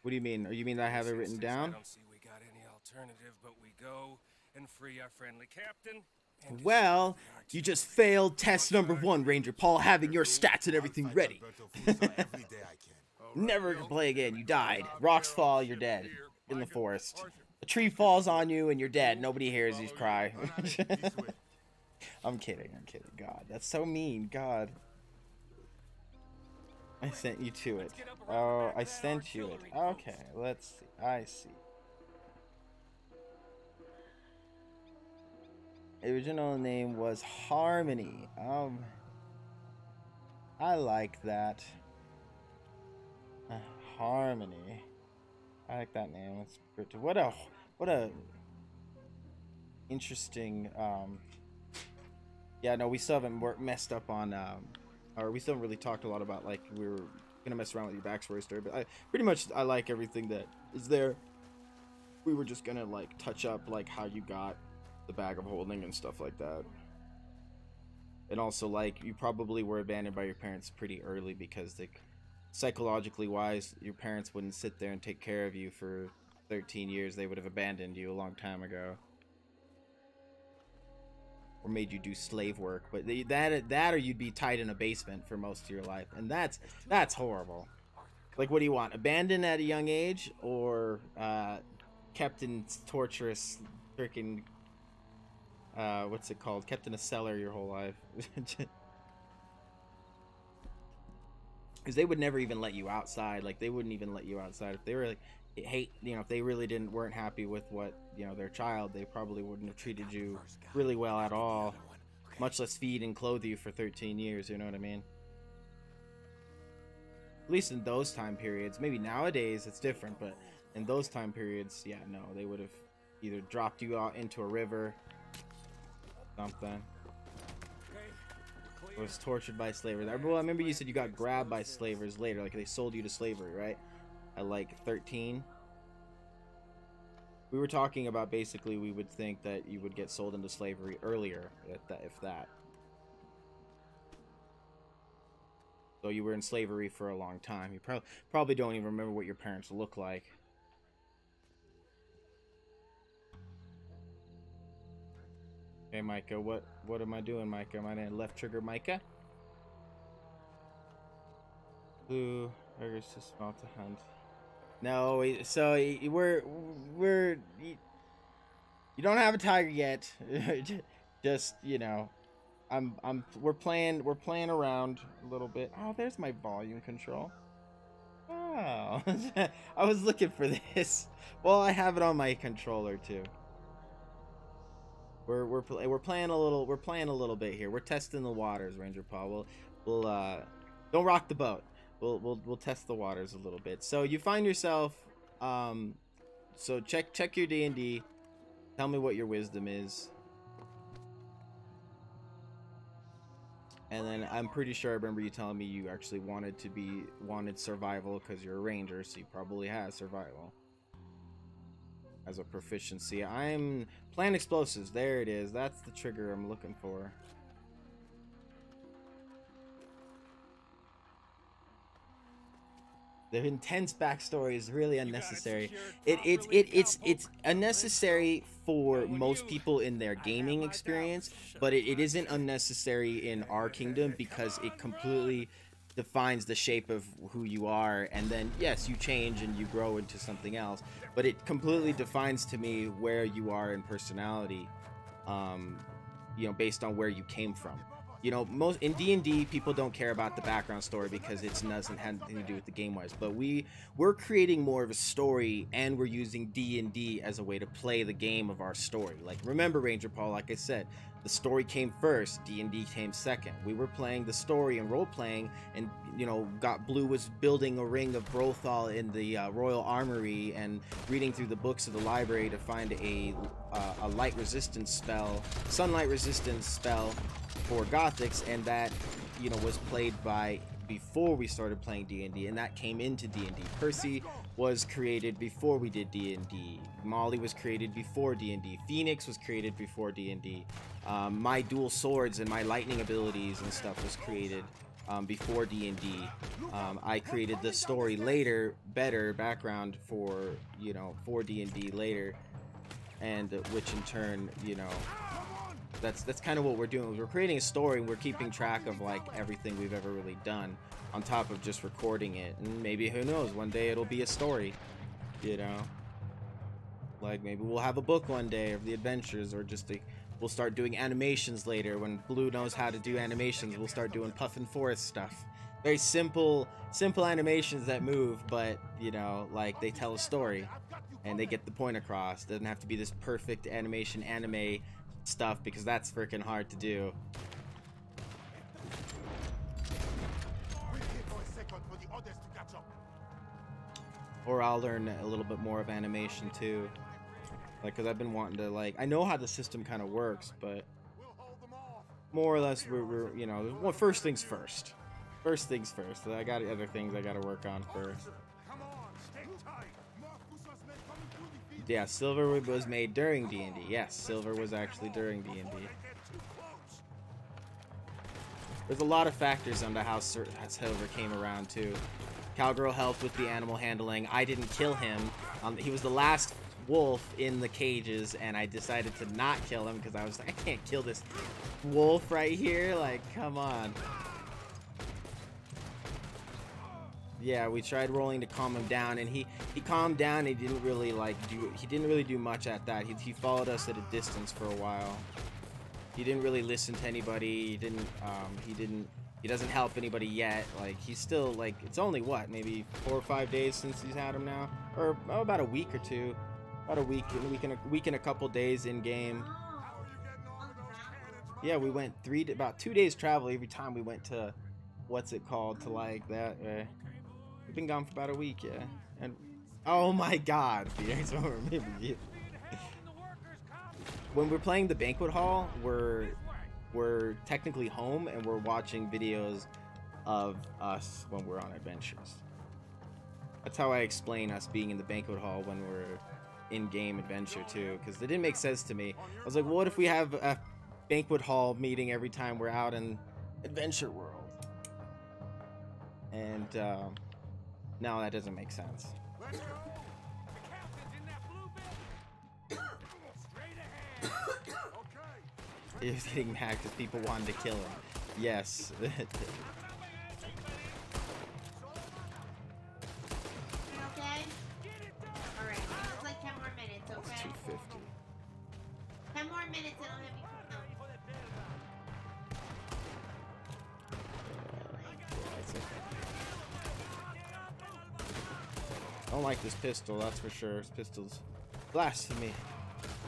What do you mean? Or you mean that I have it written I down? don't see we got any alternative, but we go and free our friendly captain. And Well, you just failed test number 1, Ranger Paul, having your stats and everything ready. Never to play again. You died. Rocks fall, you're dead. In the forest. A tree falls on you and you're dead. Nobody hears you cry. I'm kidding. God, that's so mean. God. I sent you to it. Oh, I sent you it. Okay, let's see. I see. The original name was Harmony. I like that. Harmony. I like that name. It's pretty. What a interesting. Yeah, no, we still haven't messed up on. Or we still haven't really talked a lot about, like, we were gonna mess around with your backstory story, but I like everything that is there. We were just gonna like touch up like how you got the bag of holding and stuff like that. And also, like, you probably were abandoned by your parents pretty early because they, psychologically wise, your parents wouldn't sit there and take care of you for 13 years. They would have abandoned you a long time ago. Or made you do slave work. But that or you'd be tied in a basement for most of your life. And that's horrible. Like, what do you want? Abandoned at a young age? Or kept in torturous, freaking what's it called? Kept in a cellar your whole life. Because they would never even let you outside. Like, they wouldn't even let you outside if they were like, hate, you know, if they really weren't happy with what, you know, their child, they probably wouldn't have treated you really well at all, much less feed and clothe you for 13 years. You know what I mean? At least in those time periods. Maybe nowadays it's different, but in those time periods, yeah, no, they would have either dropped you out into a river, something. Was tortured by slavers. Well, I remember you said you got grabbed by slavers later, like they sold you to slavery, right? At like 13. We were talking about basically we would think that you would get sold into slavery earlier, if that. So you were in slavery for a long time. You probably don't even remember what your parents look like. Hey, Micah, what am I doing, Micah? Am I in left trigger, Micah? Blue, burgers to smell to hunt. No, so we're you don't have a tiger yet. Just, you know, we're playing around a little bit. Oh, there's my volume control. Oh, I was looking for this. Well, I have it on my controller too. We're playing a little bit here. We're testing the waters, Ranger Paul. We'll don't rock the boat. We'll test the waters a little bit. So you find yourself so check your D&D. Tell me what your wisdom is. And then I'm pretty sure I remember you telling me you actually wanted survival because you're a ranger, so you probably have survival as a proficiency. I'm plant explosives. There it is. That's the trigger I'm looking for. The intense backstory is really unnecessary. It's unnecessary for most people in their gaming experience, but it isn't unnecessary in our kingdom because it completely defines the shape of who you are. And then yes, you change and you grow into something else, but it completely defines to me where you are in personality, you know, based on where you came from. You know, most in D&D people don't care about the background story because it doesn't have anything to do with the game wise, but we're creating more of a story, and we're using D&D as a way to play the game of our story. Like, remember, Ranger Paul, like I said, the story came first, D&D came second. We were playing the story and role playing, and you know, Blue was building a ring of Brothal in the Royal Armory and reading through the books of the library to find a light resistance spell, sunlight resistance spell for Gothics, and that, you know, was played by before we started playing D&D, and that came into D&D. Percy was created before we did D&D. Molly was created before D&D. Phoenix was created before D&D. My dual swords and my lightning abilities and stuff was created before D&D. I created the story later, better background for, you know, for D&D later, and which in turn, you know, that's kind of what we're doing. We're creating a story, and we're keeping track of like everything we've ever really done on top of just recording it. And maybe, who knows, one day it'll be a story, you know, like maybe we'll have a book one day of the adventures, or just we'll start doing animations later. When Blue knows how to do animations, we'll start doing Puffin Forest stuff. Very simple animations that move, but you know, like they tell a story and they get the point across. It doesn't have to be this perfect animation anime stuff, because that's freaking hard to do. Or I'll learn a little bit more of animation too, like, because I've been wanting to, like, I know how the system kind of works, but more or less we're you know, well, first things first. I got other things I gotta work on first. Yeah, silver was made during D&D. Yes, silver was actually during D&D. There's a lot of factors onto how silver came around too. Cowgirl helped with the animal handling. I didn't kill him. He was the last wolf in the cages, and I decided to not kill him because I was like, I can't kill this wolf right here. Like, come on. Yeah, we tried rolling to calm him down, and he calmed down. He didn't really do much at that. He followed us at a distance for a while. He didn't really listen to anybody. He doesn't help anybody yet. Like, he's still, like, it's only what, maybe 4 or 5 days since he's had him now, or about a week or two, about a week and a couple days in game. Yeah, we went about 2 days travel every time we went to, what's it called, to like that. We've been gone for about a week, yeah. And oh my God, Peter, I don't remember you. When we're playing the banquet hall, we're technically home and we're watching videos of us when we're on adventures. That's how I explain us being in the banquet hall when we're in-game adventure too, because it didn't make sense to me. I was like, well, what if we have a banquet hall meeting every time we're out in adventure world? And now that doesn't make sense. Let's go. The captain's in that blue building. Straight ahead. Okay. He was getting mad because people wanted to kill him. Yes. You okay? Alright, it's like 10 more minutes, okay? 250. 10 more minutes and I'll have you come out. That's it. I don't like this pistol, that's for sure. This pistol's blasphemy.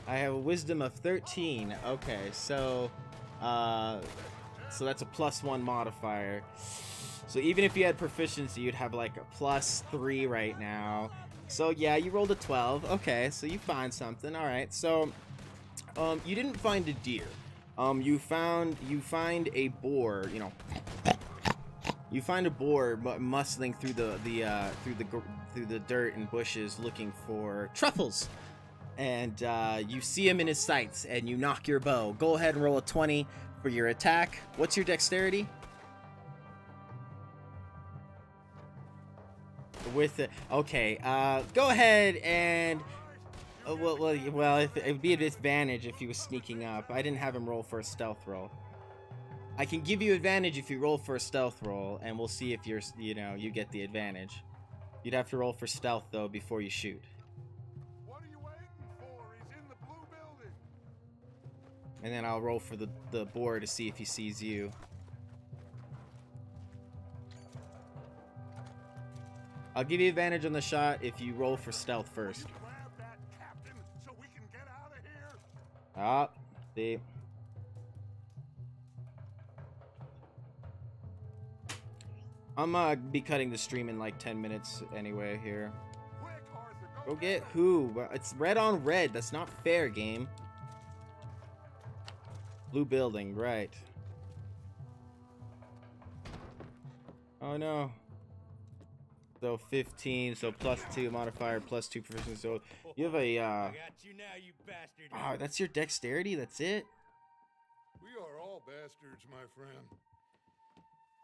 I have a wisdom of 13. Okay, so that's a +1 modifier. So even if you had proficiency, you'd have like a +3 right now. So yeah, you rolled a 12. Okay, so you find something. All right. So you didn't find a deer. You find a boar. You know, you find a boar muscling through the dirt and bushes looking for truffles. And you see him in his sights, and you knock your bow. Go ahead and roll a 20 for your attack. What's your dexterity? With it, okay. Go ahead and well, it would be an advantage if he was sneaking up. I didn't have him roll for a stealth roll. I can give you advantage if you roll for a stealth roll, and we'll see if you get the advantage. You'd have to roll for stealth though before you shoot. What are you waiting for? He's in the blue building. And then I'll roll for the boar to see if he sees you. I'll give you advantage on the shot if you roll for stealth first. Grab that captain so we can get out of here. Ah, see. I'm be cutting the stream in like 10 minutes anyway here. Quick, Arthur, Go get who? It's red on red. That's not fair, game. Blue building, right. Oh no. So 15, so +2 modifier, +2 proficiency. So you have a I got you now, you bastard. oh, that's your dexterity? That's it? We are all bastards, my friend.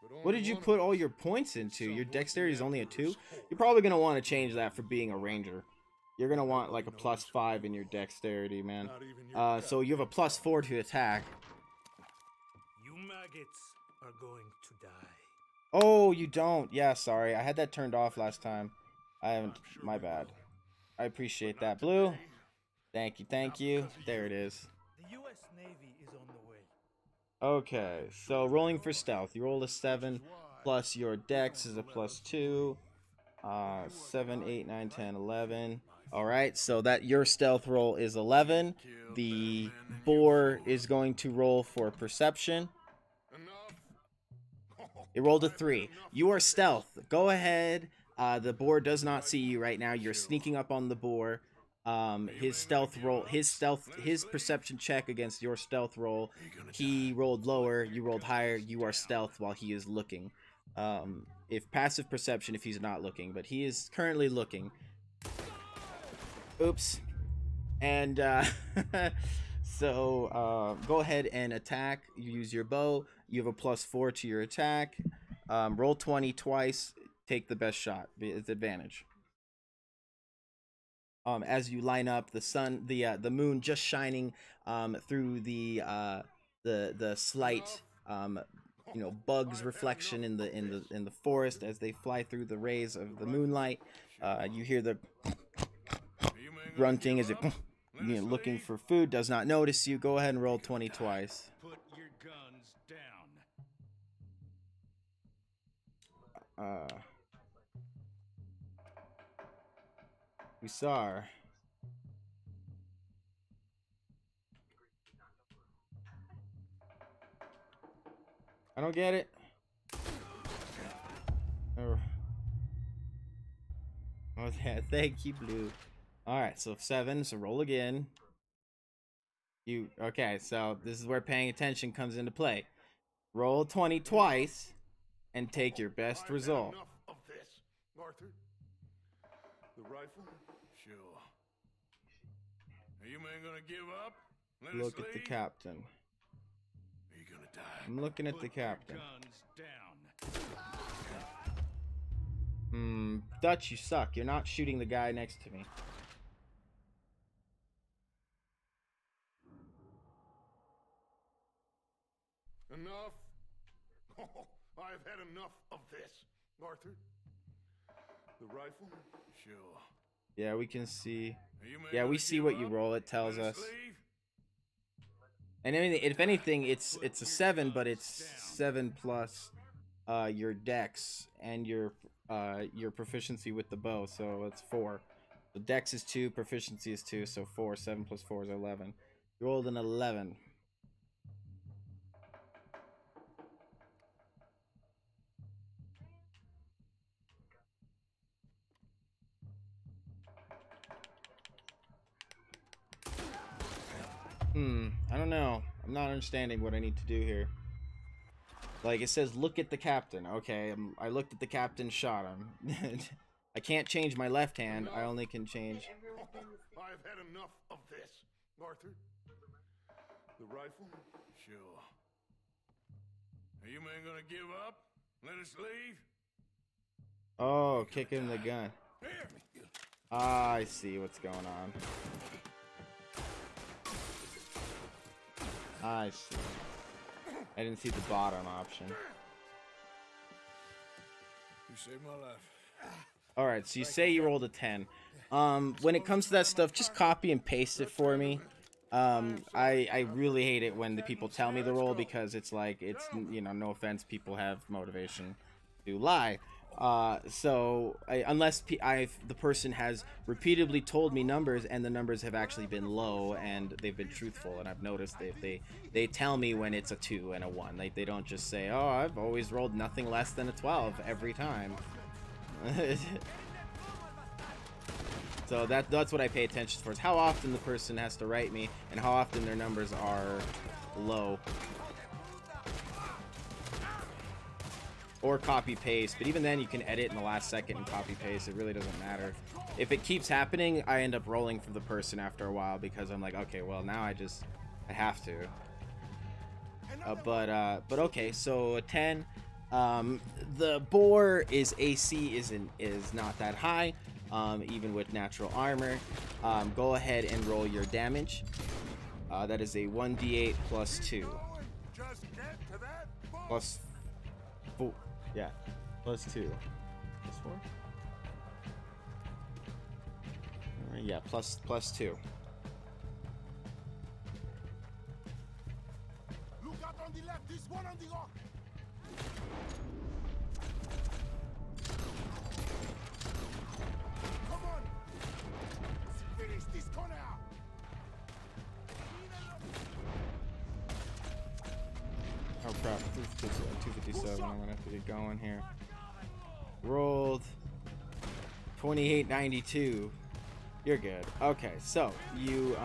But What only did you one of put all us your points into? Your somewhat dexterity is the only a 2? Emperor's You're probably going to want to change that for being a ranger. You're going to want like a +5 in your dexterity, man. Not even your So you have a +4 to attack. You maggots are going to die. Oh, you don't. Yeah, sorry. I had that turned off last time. I haven't. I'm sure My we bad. will. I appreciate But not that. Blue. today. Thank you. Thank you. There it is. The U.S. Navy is on the way. Okay, so rolling for stealth. You roll a 7 plus your dex is a +2. 7, 8, 9, 10, 11. Alright, so that your stealth roll is 11. The boar is going to roll for perception. Enough. It rolled a 3. You are stealth. Go ahead. The boar does not see you right now. You're sneaking up on the boar. His stealth roll, his perception check against your stealth roll. He rolled lower. You rolled higher. You are stealth while he is looking. If passive perception, if he's not looking, but he is currently looking. Oops. And so go ahead and attack. You use your bow. You have a +4 to your attack. Roll 20 twice. Take the best shot. It's advantage. As you line up, the sun, the moon just shining through the slight bugs reflection in the forest as they fly through the rays of the moonlight. You hear the grunting as it looking for food, does not notice you. Go ahead and roll 20 twice. Put your guns down. Usar. I don't get it. Oh, yeah, thank you, Blue. Alright, so 7, so roll again. Okay, so this is where paying attention comes into play. Roll 20 twice and take your best result. Enough of this, Arthur. The rifle? Sure. Are you man gonna give up? Let Look us at the leave? captain. Are you gonna die? I'm looking at the Put your captain. guns down. Dutch, you suck. You're not shooting the guy next to me. Enough? Oh, I've had enough of this, Arthur. The rifle? Sure. Yeah, we can see. Are you man Yeah, we gonna see give what you up? roll. It tells Let us. leave? And if anything, it's a 7, but it's 7 plus your dex and your proficiency with the bow, so it's 4. The dex is 2, proficiency is 2, so 4. 7 plus 4 is 11. You rolled an 11. I don't know. I'm not understanding what I need to do here. Like, it says, look at the captain. Okay, I looked at the captain, shot him. I can't change my left hand. I only can change... I've had enough of this, Arthur. The rifle? Sure. Are you man gonna give up? Let us leave? Oh, kick him the gun. Here. Ah, I see what's going on. I see. I didn't see the bottom option. You saved my life. Alright, so you say you rolled a 10. When it comes to that stuff, just copy and paste it for me. I really hate it when the people tell me the roll, because it's like, it's, you know, no offense, people have motivation to lie. Unless the person has repeatedly told me numbers and the numbers have actually been low and they've been truthful, and I've noticed they tell me when it's a 2 and a 1. Like, they don't just say, oh, I've always rolled nothing less than a 12 every time. So that's what I pay attention for, is how often the person has to write me and how often their numbers are low. Or copy paste, but even then you can edit in the last second and copy paste. It really doesn't matter. If it keeps happening, I end up rolling for the person after a while, because I'm like, okay, well, now I have to. But okay, so a 10. The boar is AC is not that high, even with natural armor. Go ahead and roll your damage. That is a 1d8 plus 2. Just get to that Plus 4. Yeah, plus 2. Plus 4? Yeah, plus 2. Look out on the left, this one on the rock. Come on. Let's finish this corner. Oh crap, 257. I'm gonna have to get going here. Rolled 2892. You're good. Okay, so you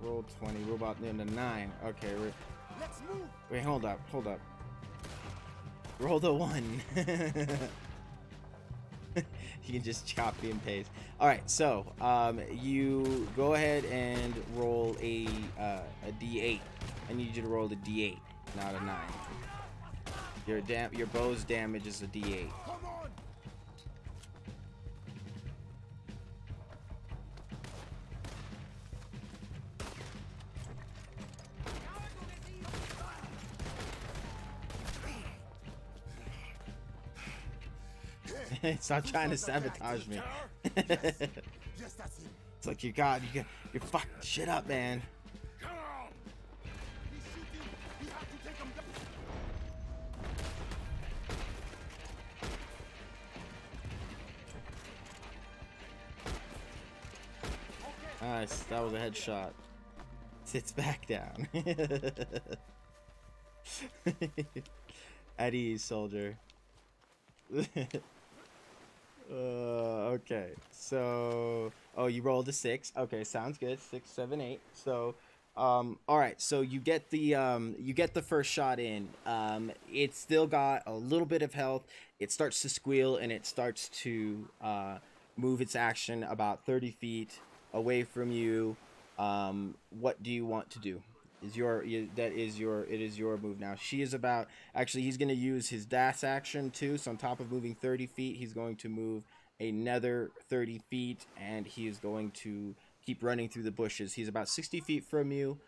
rolled 20. We're about into 9. Okay, Let's move. wait, hold up. Roll the 1. You can just copy and paste. All right, so you go ahead and roll a d8. I need you to roll a d8, not a 9. Your bow's damage is a d8. Come on. It's not trying to sabotage me. Yes, that's him. It's like you're fucking shit up, man. Come on! He's shooting. We have to take him down. Nice, that was a headshot. Sits back down. At ease, soldier. Okay, so you rolled a 6. Okay, sounds good. 6, 7, 8. So all right, so you get the first shot in. It's still got a little bit of health. It starts to squeal and it starts to move its action about 30 feet away from you. What do you want to do? It is your move now. She is about, actually he's going to use his dash action too, so on top of moving 30 feet he's going to move another 30 feet and he is going to keep running through the bushes. He's about 60 feet from you.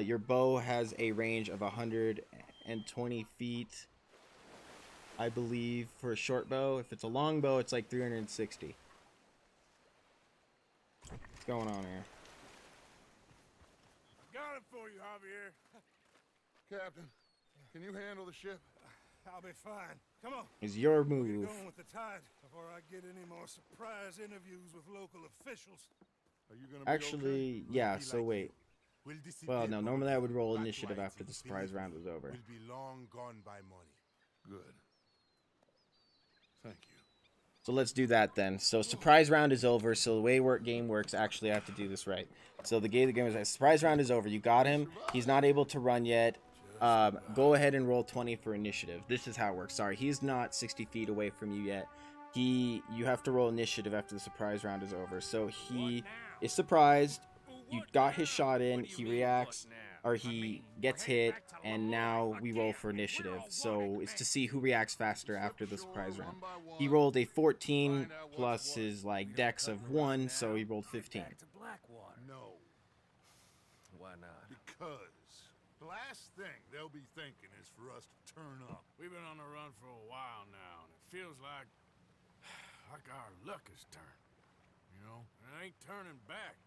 Your bow has a range of 120 feet, I believe, for a short bow. If it's a long bow it's like 360. What's going on here? Got it for you, Javier. Captain, can you handle the ship? I'll be fine. Come on. Is your We're move. going with the tide before I get any more surprise interviews with local officials. Are you gonna be Actually, yeah, so wait. Well, no, normally I would roll initiative after the surprise round was over. We'll be long gone by morning. Good. Thank you. So let's do that then. So surprise round is over. So the way game works, actually I have to do this right. So the game is surprise round is over. You got him. He's not able to run yet. Go ahead and roll 20 for initiative. This is how it works. Sorry, he's not 60 feet away from you yet. You have to roll initiative after the surprise round is over. So he is surprised. You got his shot in. He reacts, or he gets hit, and now we roll for initiative. So it's to see who reacts faster after the surprise round. He rolled a 14 plus his dex of 1, so he rolled 15. No. Why not? Because the last thing they'll be thinking is for us to turn up. We've been on the run for a while now, and it feels like our luck has turned. You know? And it ain't turning back.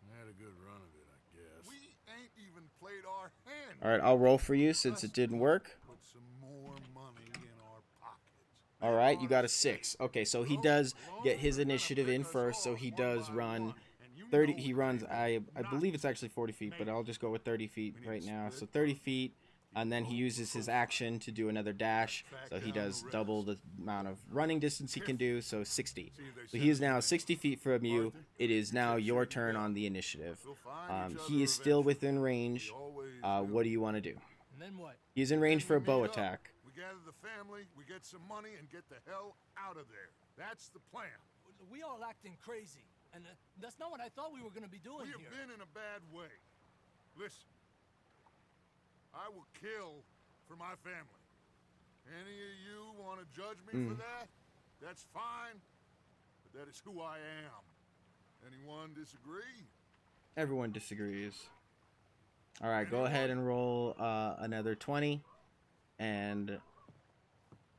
We had a good run of it, I guess. We ain't even played our hand. All right, I'll roll for you since it didn't work. Put some more money in our pockets. All right, you got a 6. Okay, so he does get his initiative in first, so he does run 30. He runs, I believe it's actually 40 feet, but I'll just go with 30 feet right now. So 30 feet, and then he uses his action to do another dash, so he does double the amount of running distance he can do, so 60. So he is now 60 feet from you. It is now your turn on the initiative. He is still within range. What do you want to do? And then what? He's in range for a bow attack. We gather the family, we get some money, and get the hell out of there. That's the plan. We all acting crazy, and that's not what I thought we were going to be doing We have here. been in a bad way. Listen, I will kill for my family. Any of you want to judge me for that? That's fine, but that is who I am. Anyone disagree? Everyone disagrees. All right, go ahead and roll another 20, and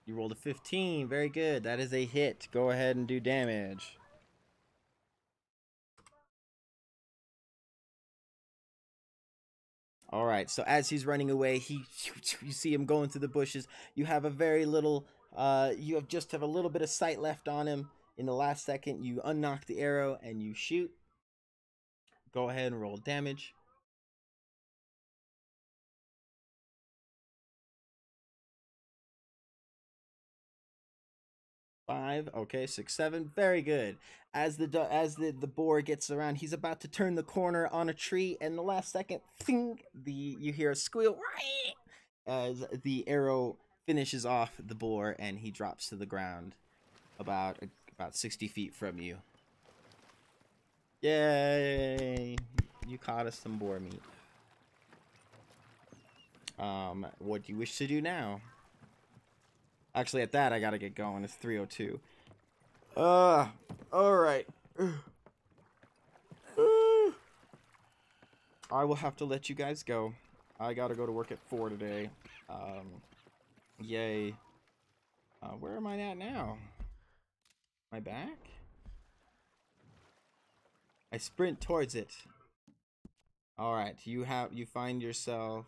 you rolled a 15. Very good. That is a hit. Go ahead and do damage. All right, so as he's running away, you see him going through the bushes. You have a very little, you just have a little bit of sight left on him. In the last second, you unknock the arrow and you shoot. Go ahead and roll damage. 5. Okay, 6, 7. Very good. As the boar gets around, he's about to turn the corner on a tree, and the last second, you hear a squeal as the arrow finishes off the boar, and he drops to the ground about 60 feet from you. Yay! You caught us some boar meat. What do you wish to do now? Actually, at that, I gotta get going. It's 3:02. Alright. I will have to let you guys go. I gotta go to work at 4 today. Yay. Where am I at now? My back? I sprint towards it. Alright, you find yourself.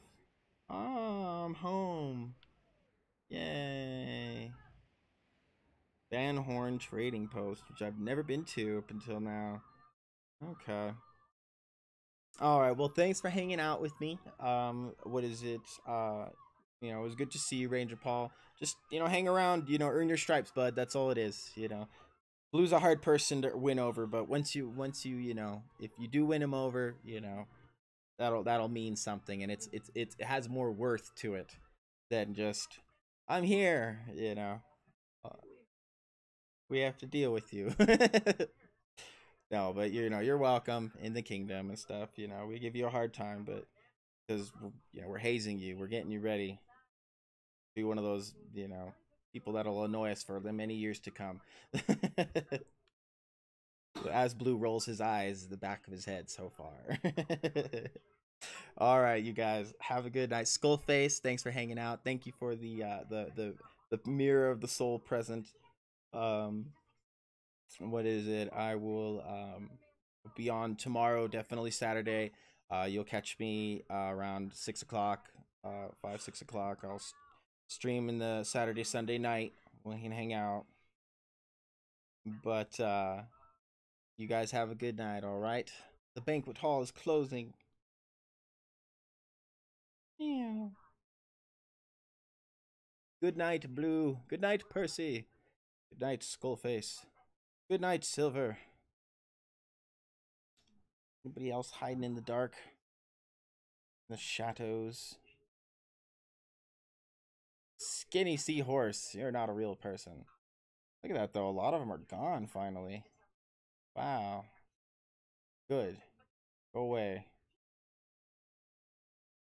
Oh, I'm home. Yay. Van Horn Trading Post, which I've never been to up until now. Okay. Alright, well, thanks for hanging out with me. What is it? You know, it was good to see you, Ranger Paul. Just, you know, hang around, you know, earn your stripes, bud. That's all it is, you know. Blue's a hard person to win over, but once you, you know, if you do win him over, you know, that'll mean something, and it has more worth to it than just I'm here, you know. We have to deal with you. No, but you know, you're welcome in the kingdom and stuff. You know, we give you a hard time, but because you know, we're hazing you, we're getting you ready to be one of those, you know, people that'll annoy us for the many years to come. As Blue rolls his eyes, the back of his head so far. All right, you guys have a good night. Skullface, thanks for hanging out. Thank you for the mirror of the soul present. What is it? I will be on tomorrow, definitely Saturday. You'll catch me around 6 o'clock, 5, 6 o'clock. I'll stream in the Saturday, Sunday night. We can hang out. But you guys have a good night, all right? The banquet hall is closing. Yeah. Good night, Blue. Good night, Percy. Good night, Skullface. Good night, Silver. Anybody else hiding in the dark? In the shadows? Skinny seahorse. You're not a real person. Look at that, though. A lot of them are gone, finally. Wow. Good. Go away.